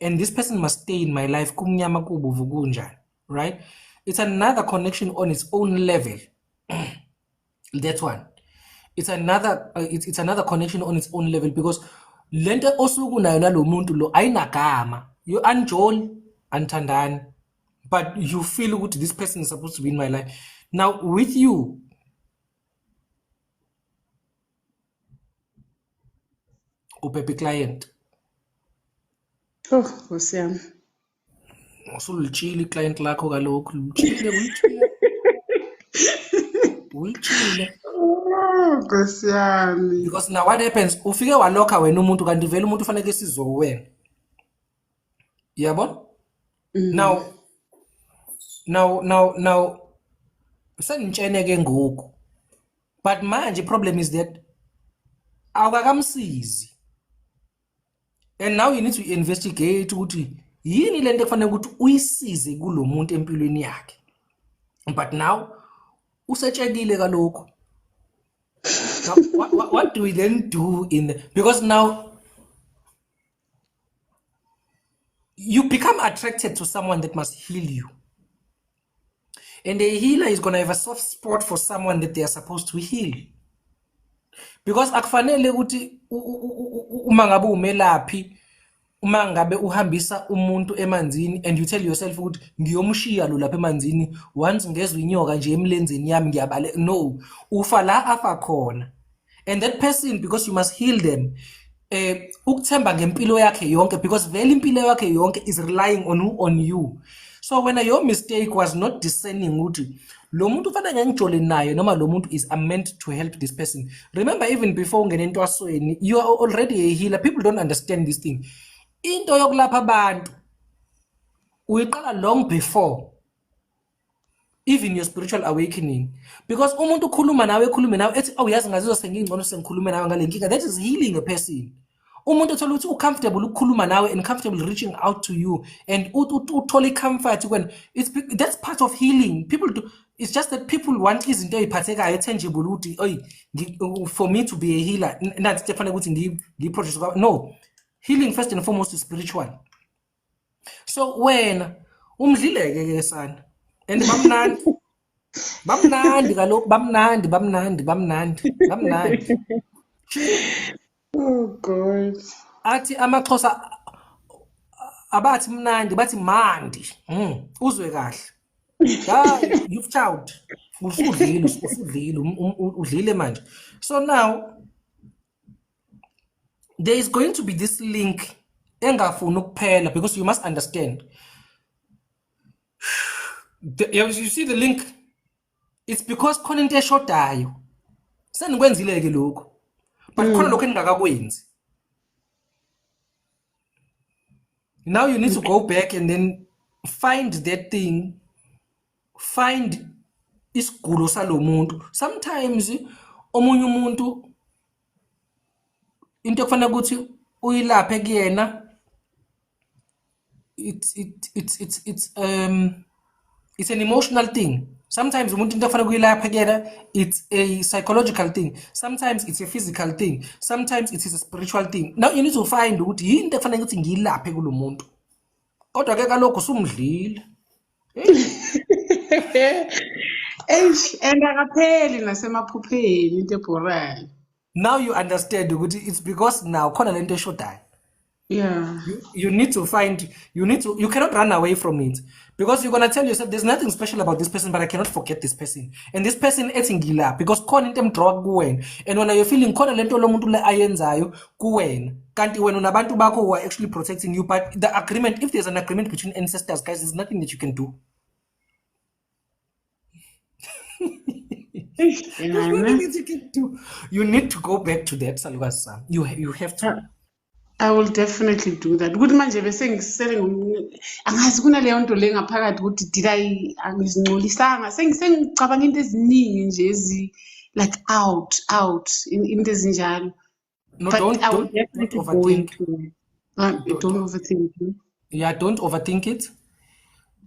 and this person must stay in my life, kumnyama kubovu kunjani, right? It's another connection on its own level. That one, it's another connection on its own level, because lento osuku nayo nalo muntu lo ayinagama, you anjoli antandani, but you feel ukuthi this person is supposed to be in my life. Now with you, upepe client, oh Nkosi yami, usulutshile client lakho kalokhu ulutshile. Oh Nkosi yami. Because now what happens, ufike walokha wena umuntu kanti vele umuntu ufanele sizwe wena. Yabona? Now sengitshene ke ngoku. But manje problem is that awukakamsizi. And now you need to investigate ukuthi yini lento ekufanele ukuthi uyisize kulo muntu empilweni yakhe. But now usetshekile kalokho. Now, what do we then do because now you become attracted to someone that must heal you. And a healer is going to have a soft spot for someone that they are supposed to heal. Because akufanele ukuthi uma ngabe umelaphi, uma ngabe uhambisa umuntu emanzini and you tell yourself ukuthi ngiyomshiya lo lapha emanzini once ngezwe inyoka nje emlenzeni yami ngiyabale. No, ufa la afa khona. And that person, because you must heal them, ukuthemba ngempilo yakhe yonke, because vele impilo yakhe yonke is relying on you. So when your mistake was not discerning ukuthi lo muntu ufanele ngijole naye noma lo muntu is meant to help this person. Remember, even before ungena entwasweni, you are already a healer. People don't understand this thing. Into yokulapha abantu uyiqala long before even your spiritual awakening, because umuntu ukhuluma nawe ethi awuyazi ngazizwa sengingcono sengikhulume nawe ngale nkinga. That is healing a person. Umuntu uthola ukuthi ucomfortable ukukhuluma nawe and comfortable reaching out to you and uthole comfort when that's part of healing. People do, it's just that people want izinto eziphathekayo tangible ukuthi for me to be a healer nathi Stefane ukuthi ngiproject. No, healing first and foremost is spiritual. So wena umdlileke ke sana and bamnandi kaloku bamnandi. Oh God. Athi amaXhosa abathi mnandi bathi mandi. Uzwe kahle. You've chowed. Udlile manje. So now there is going to be this link engafuni ukuphela, because you must understand. You see the link? It's because khona into eshodayo. Senikwenzile ke lokho. But khona lokho engakakwenzi. Now you need to go back and then find that thing. Find isigulo salo muntu. Sometimes omunye umuntu into kufanele ukuthi uyilaphe kuyena, it's an emotional thing. Sometimes umuntu into kufanele kuyilapha kuyena, it's a psychological thing. Sometimes it's a physical thing. Sometimes it is a spiritual thing. Now you need to find ukuthi yini into kufanele ukuthi ngiyilaphe kulo muntu. Kodwa ke kalokho sumdlile. And akapheli nasemaphupheni into ebhorayo. Now you understand ukuthi it's because now khona lento eshodayo. Yeah. You need to find, you cannot run away from it, because you're going to tell yourself there's nothing special about this person, but I cannot forget this person. And this person ethi ngila because khona into emdraw kuwena, and when you're feeling khona lento lo muntu le ayenzayo kuwena, kanti wena unabantu bakho who are actually protecting you. But the agreement, if there's an agreement between ancestors, guys, there's nothing that you can do. There's nothing that you can do. You need to go back to that, Salukazi Sam. You have to. I will definitely do that. Ukuthi manje bese ngisele angazi kunaleyo nto le ngaphakathi ukuthi did I angizingcolisanga. Sengicabanga into eziningi nje like out into ezinjalo. No, But don't I will don't definitely go overthink. into it. Don't overthink it. Yeah, don't overthink it.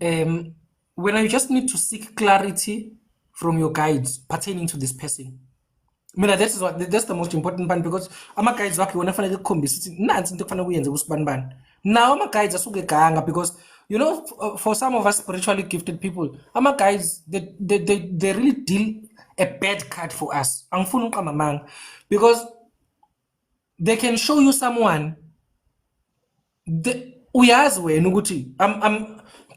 When you just need to seek clarity from your guides pertaining to this person. I mean, that's the most important part, because ama guides wakhe wona fanele ukukhombisa ukuthi nansi into kufanele uyenze kusibani. Now ama guides asuke ganga, because you know, for some of us spiritually gifted people, ama guides they really deal a bad card for us. Angifuni uqamba manga, because they can show you someone uyazi wena ukuthi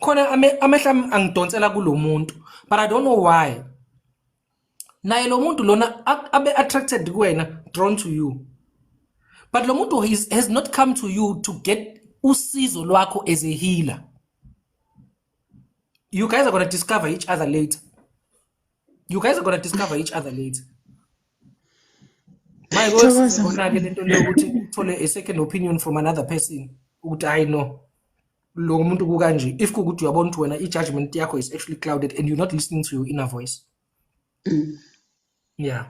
khona amehla angidonsela kulo muntu, but I don't know why. Naye lo muntu lona abe attracted kuwena, drawn to you, but lo muntu has not come to you to get usizo lwakho as a healer. You guys are going to discover each other later. My God, lento le ukuthi uthole a second opinion from another person ukuthi I know lo muntu kukanje, if kukuthi uyabona ukuthi wena i-judgment yakho is actually clouded and you're not listening to your inner voice. Yeah.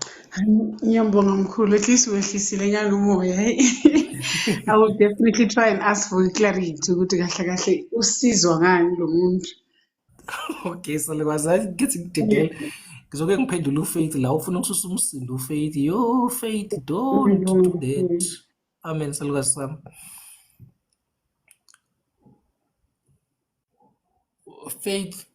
Ngiyambonga mkhulu, at least wehlisile nyana umoya. I will definitely try and ask for clarity ukuthi kahle kahle usizwa ngani lo muntu. Okay, so lekwazi ngithi ngidedela ngizoke ngiphendula uFaith la ufuna ukususa umsindo uFaith. Yo Faith, don't do that. Amen salukazi sami. Faith,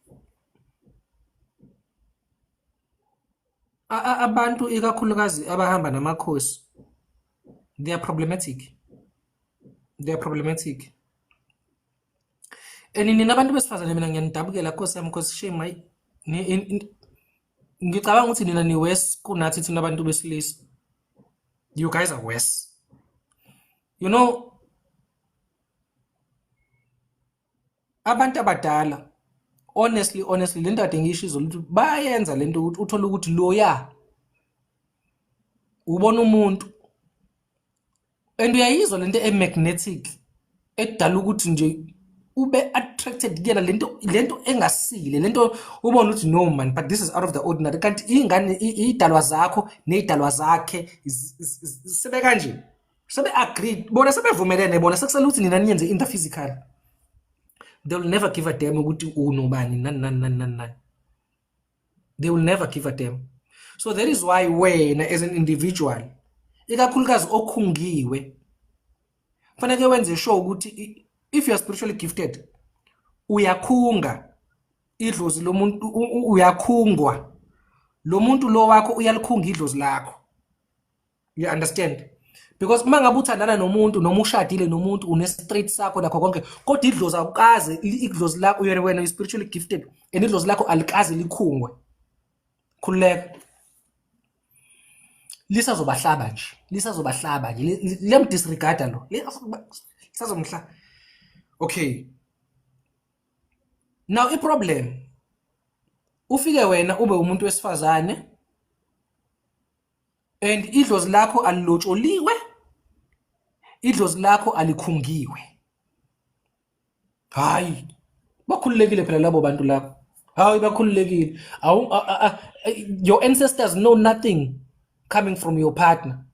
abantu ikakhulukazi abahamba namakhosi, they are problematic. They are problematic. And nina abantu besifazane mina ngiyanidabukela Nkosi yami because shame ngicabanga ukuthi nina ni worse kunathi thina abantu besilisa. You guys are worse. You know, abantu abadala honestly lento ade ngisho izolo ukuthi bayenza lento ukuthi uthola ukuthi loya ubona umuntu and uyayizwa lento emagnetic edala ukuthi nje ube attracted kuyena lento engasile lento ubona ukuthi no man, but this is out of the ordinary. Kanti ingane idalwa zakho nezidalwa zakhe sebe kanje sebe agreed bona sebevumelene bona sekusela ukuthi nina niyenze into physical. They will never give a damn ukuthi unobani nani. They will never give a damn. So that is why wena as an individual ikakhulukazi okhungiwe fanele wenze sure ukuthi if you are spiritually gifted uyakhunga idlozi lomuntu, uyakhungwa lo muntu lo wakho uyalikhunga idlozi lakho. You understand? Because uma ngabe uthandana nomuntu noma ushadile nomuntu une straight sakho nakho konke kodwa idlozi akukaze idlozi lakho wena is spiritually gifted and idlozi lakho alikaze likhungwe. Khuleka lisazobahlaba nje liyamdisregarda lo lisazomhla. Okay, now i problem ufike wena ube umuntu wesifazane and idlozi lakho alilotsholiwe, idlozi lakho alikhungiwe. Hayi bakhululekile phela labo bantu lapho. Hayi bakhululekile. Your ancestors know nothing coming from your partner.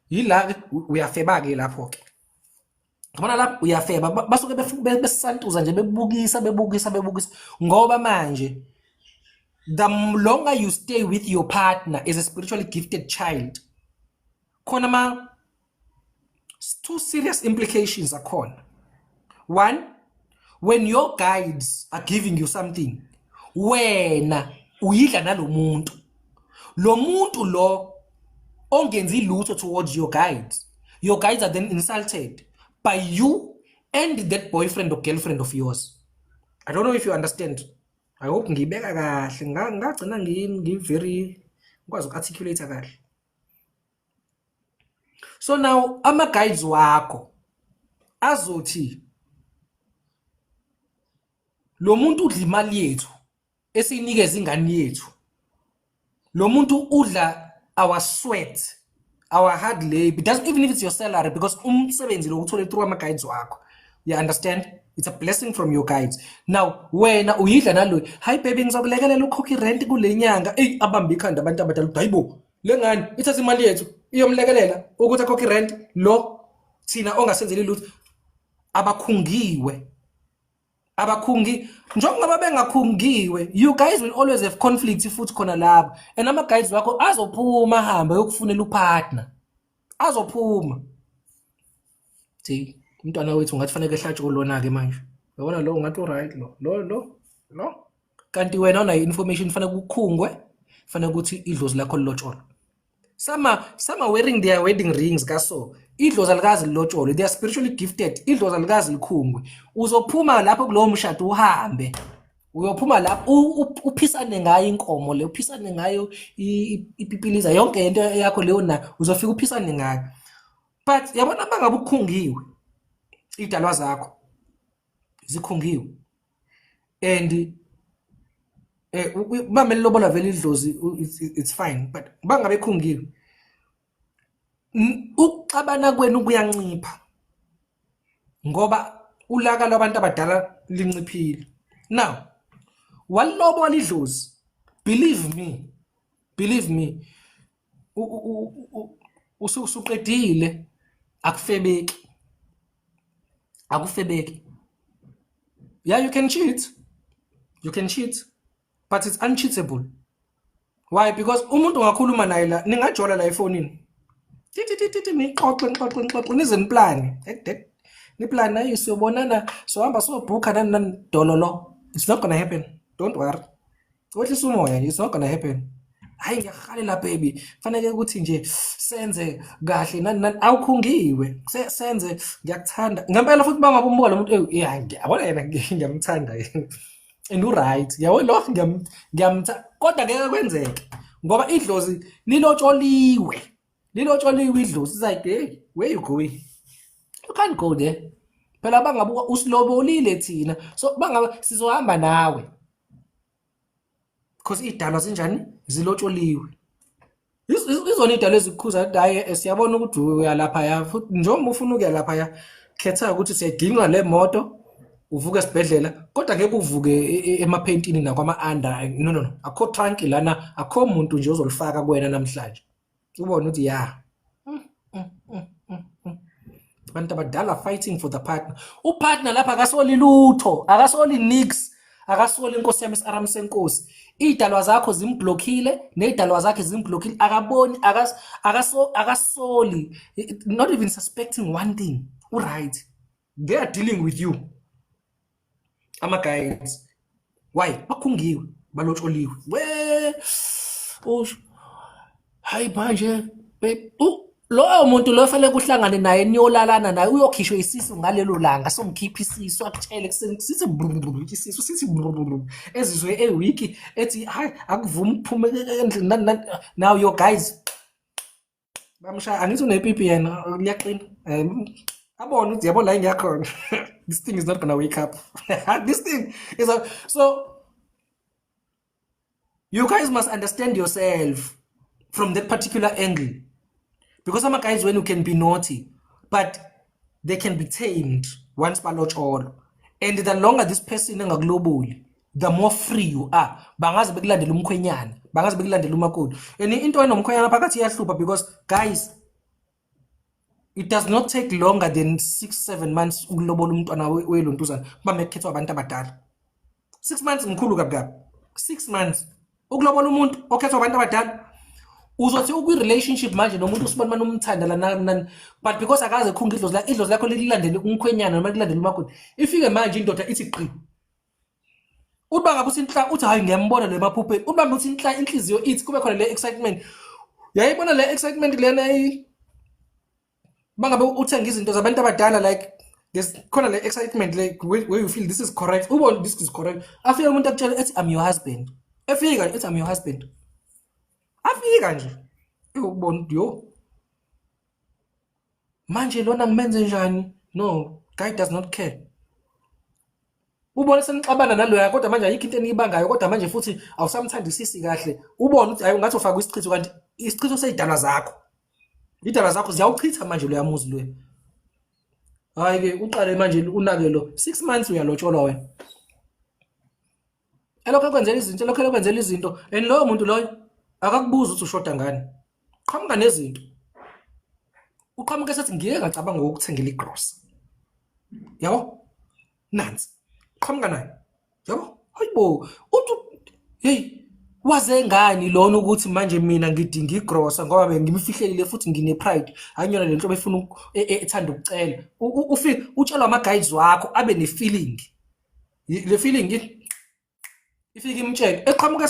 Yila uyafeba ke lapho ke. Ngibona lapho uyafeba basuke besantuza nje bebukisa ngoba manje the longer you stay with your partner as a spiritually gifted child khona ma two serious implications akhona. One, when your guides are giving you something wena uyidla nalo muntu lo ongenzi lutho towards your guides are then insulted by you and that boyfriend or girlfriend of yours. I don't know if you understand. I hope ngibeka kahle ngagcina very ngikwazi ukarticulate kahle. So now ama guides wakho azothi lo muntu udla imali yethu esinikeza ingane yethu, lo muntu udla our sweat, our hard labor. It doesn't even if it's your salary, because umsebenzi lo uthole through ama guides wakho. You understand? It's a blessing from your guides. Now wena uyidla nalo, hi baby ngizokulekelela ukhokha rent kule nyanga. Abamba ikhanda abantu abadala, hayibo lengane ithatha imali yethu iyomlekelela ukuthi akhokhe rent. Lo thina ongasenzeli lutho abakhungiwe. Njengoba bengakhungiwe, you guys will always have conflict futhi khona lapho, and ama guides wakho azophuma hamba yokufunela upartner, azophuma. See, umntwana wethu ngathi fanele ehlatshwe lona ke manje. Uyabona lo ngathi right lo kanti wena una information fanele ukukhungwe, fanele ukuthi idlozi lakho lilotsholo. Some wearing their wedding rings kaso idlozi alikazi lilotsholo. They are spiritually gifted, idlozi alikazi likhungwe. Uzophuma lapho kulowo mshado uhambe, uyophuma lapho uphisane ngayo inkomo le, uphisane ngayo ipipiliza yonke into yakho leyo na uzofika uphisane ngayo. But yabona bangabe ukhungiwe idalwa zakho zikhungiwe and bamele lobola vele idlozi, it's fine, but bangabe khungiwe ukuxabana kwenu kuyancipha ngoba ulaka labantu abadala linciphile. Now walobola idlozi, believe me, usuqedile akufebeki akufebeki. Yeah, you can cheat, but it's uncheatable. Why? Because umuntu ngakhuluma naye la ningajola la efonini titi nixoxe nize niplane niplan naye siyobonana sohamba sobhuka nani dololo. It's not gonna happen, don't worry. Wehlisa umoya, it's not gonna happen. Hayi ngiyahalela baby, fanele ukuthi nje senze kahle nani awukhungiwe senze ngiyakuthanda ngempela futhi bangabe umbuka lo muntu ngiyabona yena ngiyamthanda and right yawo lo ngiyamthanda kodwa ngeke kwenzeke ngoba idlozi lilotsholiwe idlozi. It's like, hey, where you going? You can't go there. Phela bangabuka usilobolile thina, so bangabe sizohamba nawe because idalwa zinjani zilotsholiwe. Izona idalwa ezikhuza hayi siyabona ukuthi uyalapha ya futhi njengoba ufuna ukuya lapha ya khetha ukuthi siyaginqa le moto uvuke esibhedlela kodwa ngeke uvuke emapaintini nakwama-under. No, akho trunk lana, akho umuntu nje ozolifaka kuwena namhlanje ubone ukuthi ya abantu abadala fighting for the partner. Upartner lapha akasoli lutho, akasoli nix, akasoli inkosi yami isaram senkosi. Idalwa zakho zimblockile nedalwa zakhe zimblockile, akaboni akasoli, not even suspecting one thing. Right, they are dealing with you. Ama guys, why bakhungiwe balotsholiwe hayi manje loyo muntu lo fanele kuhlangane naye niyolalana naye uyokhishwa isisu ngalelo langa somkhipha isisu akutshele kuseni sithi isisu sithi ezizwe ewiki ethi hayi akuvuma uphume endlini now your guys bamshaya angithi unepipi yena liyaqina abona ukuthi yabo la ngiyakhona. This thing is not gonna wake up. This thing is so you guys must understand yourself from that particular angle, because some guys when you can be naughty but they can be tamed once balotsholo, and the longer this person engaglobally the more free you are. Bangaze bekulandela umkhwenyana, bangaze bekulandela umakoti, and into enomkhwenyana phakathi iyahlupha because guys it does not take longer than 6-7 months ukulobola umntwana welontuzana bamekhethwa abantu abadala. 6 months mkhulu kabi 6 months ukulobola umuntu okhethwa abantu abadala. Uzothi ukwi-relationship manje nomuntu usibona manje umthanda lana but because akaze khunga idlozi lakho lilandele umkhwenyana noma lilandele umakoti, ifike manje indoda ithi qi uba ngabe usinhla uthi hayi ngiyambona le maphupheni, uba ngabe uthi inhliziyo ithi kube khona le excitement. Yayibona le excitement lena bangabe uthenga izinto zabantu abadala, like there's khona le excitement like where you feel this is correct, ubone this is correct. Afika umuntu akutshela ethi I'm your husband, efika ethi I'm your husband, afika nje ubone yo manje lona ngimenze njani. No, guy does not care. Ubone senixabana naloya kodwa manje ayikho into eniyibangayo kodwa manje futhi awusamthandisisi kahle. Ubone ukuthi hayi ungathi ufaka isichitho kanti isichitho seyidala zakho. Idala zakho ziyawuchitha manje lo yamuzi lo. Hayi ke uqale manje unake lo 6 months uyalotsholwa wena. Elokho kwenzela izinto and loyo muntu loyo akakubuza ukuthi ushoda ngani. Qhamuka nezinto. Uqhamuke sethi ngike ngacabanga ukuthengela igross. Yabo? Nansi. Qhamuka naye. Yabo? Hayibo, uthi hey waze ngani lona ukuthi manje mina ngidinga igrosa ngoba bengimfihlelile futhi ngine pride anyona lento befuna ethanda ukucela. Ufike utshelwa ama guides wakho abe ne feeling. Le feeling ifike imtshele eqhamuke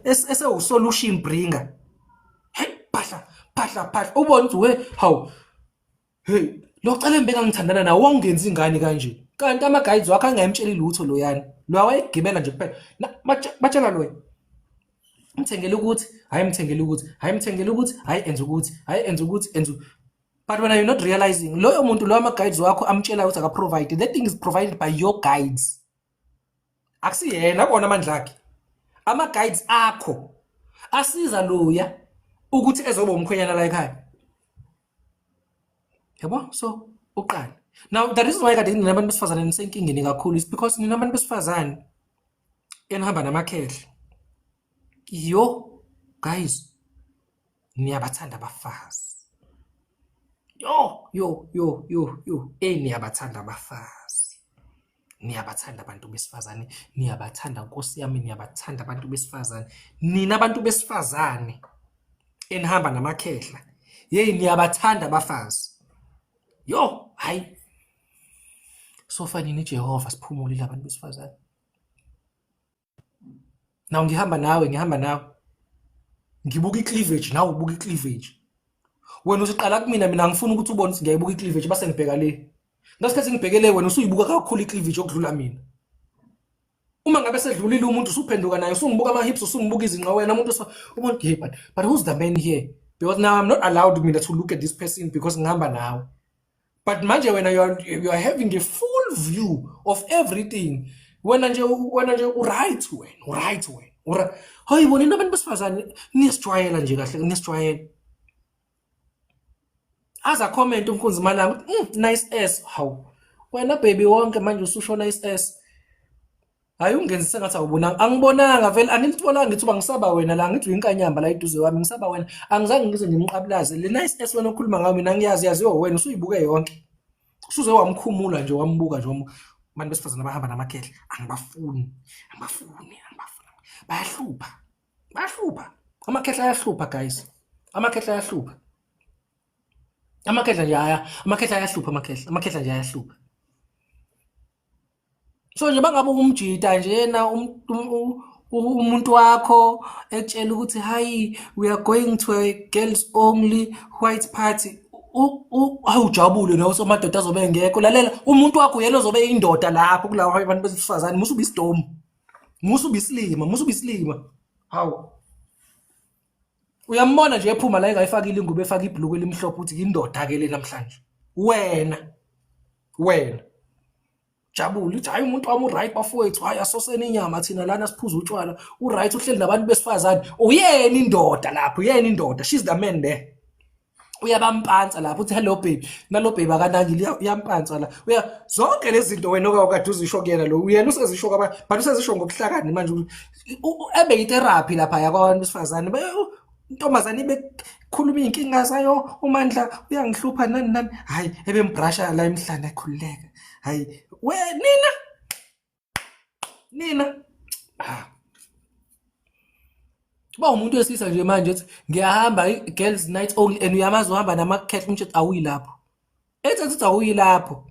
ese solution bringer. Hey phahla ubona ukuthi we how hey lo cela mbeka ngithandana nawe wangenza ingane kanje kanti ama guides wakho angayimtsheli lutho lo yana lo awayegibela nje kuphela batshela lo mthengele ukuthi hayi mthengele ukuthi hayi enza ukuthi. But when you're not realizing loyo muntu lo ama guides wakho amtshela ukuthi aka provide, that thing is provided by your guides. Akusiyena bona amandla akhe, ama guides akho asiza loya ukuthi ezoba umkhwenyana la ekhaya. Yabo? So uqala now the reason why kade ninabantu besifazane nisenkingeni kakhulu is because ninabantu besifazane enihamba namakhehle. Yo guys, niyabathanda abafazi. Niyabathanda abafazi. Niyabathanda abantu besifazane, niyabathanda Nkosi yami, niyabathanda abantu besifazane. Nina abantu besifazane enihamba namakhehla. Niyabathanda abafazi. Hayi. So fanele Jehova siphumulile abantu besifazane. Now ngihamba nawe. Ngibuka icleavage, nawe ubuka icleavage. Wena usiqala kumina, mina ngifuna ukuthi ubone ukuthi ngiyayibuka icleavage base ngibheka le. Ngasikhathi ngibhekele wena usuyibuka kakhulu icleavage okudlula mina. Uma ngabe sedlulile umuntu usuphenduka naye, usungibuka ama hips, usungibuka izinqa wena umuntu ubona hey but who's the man here? Because now I'm not allowed mina to look at this person because ngihamba nawe. But manje wena you are having a full view of everything. Wena nje right wena. Hayi bona abantu besifazane niyesijwayela nje kahle, niyesijwayela. Aza comment uNkunzi Malanga, nice ass. Hawu. Wena baby wonke manje ususho nice ass. Hayi ungenzise ngathi awubonanga. Angibonanga vele, angilitholanga ngithi uba ngisaba wena la, ngithi inkanyamba la eduze wami, ngisaba wena. Angizange ngize ngimqabulaze. Le nice ass wena okhuluma ngayo mina yaziwa wena usuyibuke yonke. Usuze wamkhumula nje wambuka nje abantu besifazane abahamba namakhehla. Angibafuni. Bayahlupha. Amakhehla ayahlupha guys. Amakhehla ayahlupha. Amakhehla nje ayahlupha. So nje bangabe umjita nje yena umuntu wakho etshela ukuthi hayi we are going to a girls only white party. Awujabule nawe somadoda azobe engekho. Lalela umuntu wakho yena ozobe indoda lapho kulawo abantu besifazane, musuba isidom. Musuba isilima. Hawu. Uyambona nje ephuma la engayifakile ingubo efaka ibhlukwe elimhlophe uthi indoda ke le namhlanje. Wena. Jabule uthi hayi umuntu wami uright bafowethu, hayi asosene inyama thina lana siphuza utshwala. Uright uhleli nabantu besifazane. Uyena indoda lapho, she's the man there. Uyabampansa lapho uthi hello baby. Nalo baby akanangile uyampansa la. Zonke lezi zinto wena okade uzisho kuyena lo. Uyena usezisho but usezisho ngokuhlakani manje ebe yitherapy lapha yakwabantu besifazane. Intombazane bekhuluma inkinga zayo, uMandla uyangihlupha nani. Hayi ebembrasha la emhlanje ekhululeka. Hayi we nina ba umuntu wesisa nje manje ethi ngiyahamba girls night only and uyamazi uhamba namakhehla umthetho awuyilapho. Ethi awuyilapho.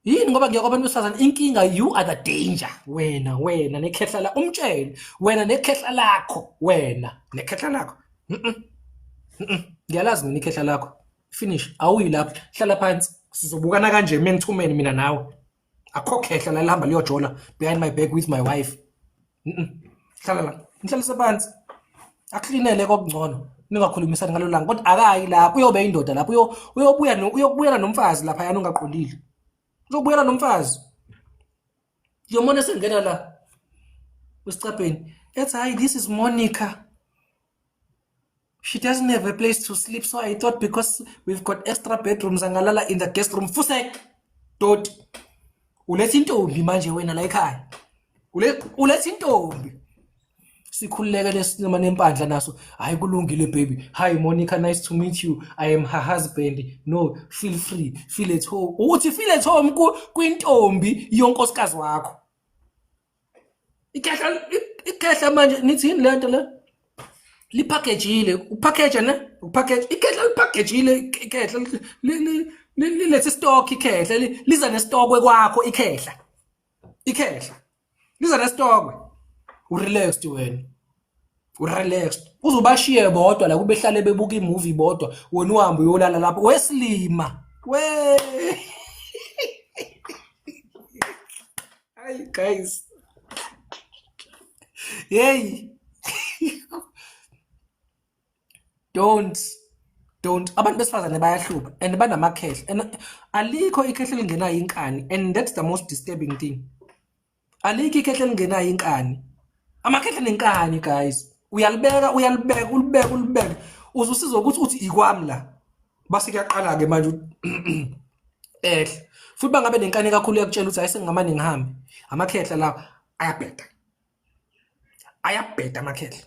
Yini ngoba ngiyakho abantu besifazane inkinga, you are the danger. Wena nekhehla la umtshele. Wena nekhehla lakho. Ngiyalazi mina ikhehla lakho. Finish. Awuyilapho. Hlala phansi. Sizobukana kanje mengithumene mina nawe. Akho khehla la lihamba liyojola behind my back with my wife. Hlala la. Ngihlalise phansi. Aklinele kokungcono. Ningakhulumisani ngalo langa kodwa akayi lapho uyobe indoda lapho uyobuyela nomfazi lapha yana ungaqondile. Uzobuyela nomfazi. Yomona sengena la. Usicapeni. Ethi hayi this is Monica. She doesn't have a place to sleep, so I thought because we've got extra bedrooms angalala in the guest room. Fusek. Dot. Ulethi intombi manje wena la ekhaya. Ulethi intombi. Sikhululeke lesinema nempandla naso. Hayi kulungile baby. Hi Monica, nice to meet you. I am her husband. No, feel free. Feel at home. Uthi feel at home kwintombi yonkosikazi wakho. Ikhehla manje nithi yini lento le? Lipackagile, upackage ne? Upackage. Ikhehla lipackagile ikhehla lethe stock ikhehla liza nestock kwakho ikhehla. Liza nestock. Urelaxed wena. Urelaxed. Uzobashiye bodwa la kube hlale bebuka imovie bodwa wena uhambe uyolala lapho weslima. Hi guys. Hey. Don't abantu besifazane bayahlupha and banamakhehla and alikho ikhehla elingenayo inkani, and that's the most disturbing thing. Alikho ikhehla elingenayo inkani. Amakhehla nenkani guys. Uyalibeka ulibeka uzusiza ukuthi uthi ikwami la base kuyaqala ke manje futhi bangabe nenkani kakhulu yakutshela ukuthi ayisengamane ngihambe. Amakhehla la ayabheda amakhehla.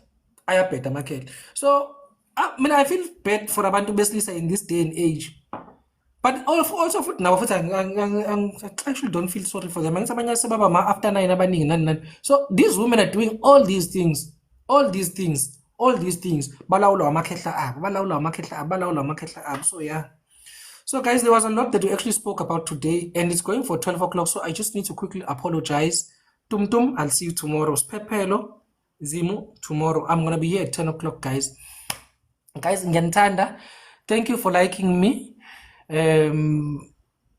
So I feel bad for abantu besilisa in this day and age. But also futhi nabo futhi I actually don't feel sorry for them. Angithi abanye sebaba ma after 9 abaningi nani. So these women are doing all these things. Balawula amakhehla abo. So yeah. So guys, there was a lot that we actually spoke about today, and it's going for 12 o'clock. So I just need to quickly apologize. Tum, I'll see you tomorrow. Pepelo, Zimu, tomorrow. I'm gonna be here at 10 o'clock, guys. Guys, ngiyanithanda. Thank you for liking me.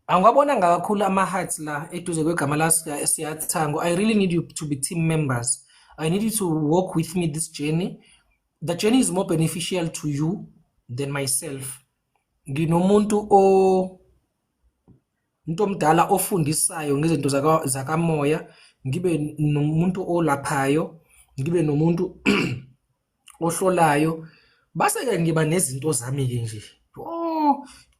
Angabona ngakakhulu ama-hearts la eduze kwegama la Siyathango. I really need you to be team members. I need you to walk with me this journey. The journey is more beneficial to you than myself. Nginomuntu omdala ofundisayo ngezinto zakamoya, ngibe nomuntu olaphayo, ngibe nomuntu ohlolayo, base ke ngiba nezinto zami ke nje.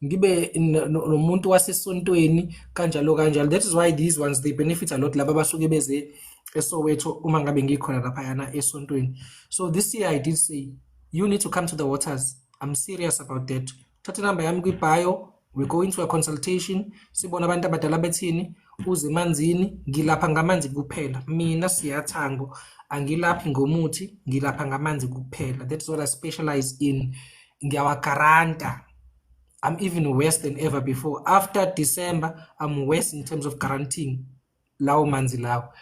Ngibe nomuntu wasesontweni kanjalo. That is why these ones they benefit a lot laba basuke beze eSoweto uma ngabe ngikhona lapha yana esontweni. So this year I did say you need to come to the waters. I'm serious about that. Thatha number yami kwi-bio, we go into a consultation, sibona abantu abadala bethini, uze emanzini, ngilapha ngamanzi kuphela. Mina Siyathango angilaphi ngomuthi, ngilapha ngamanzi kuphela. That's what I specialize in. Ngiyawagaranta. I'm even worse than ever before. After December, I'm worse in terms of guaranteeing lawo manzi lawo.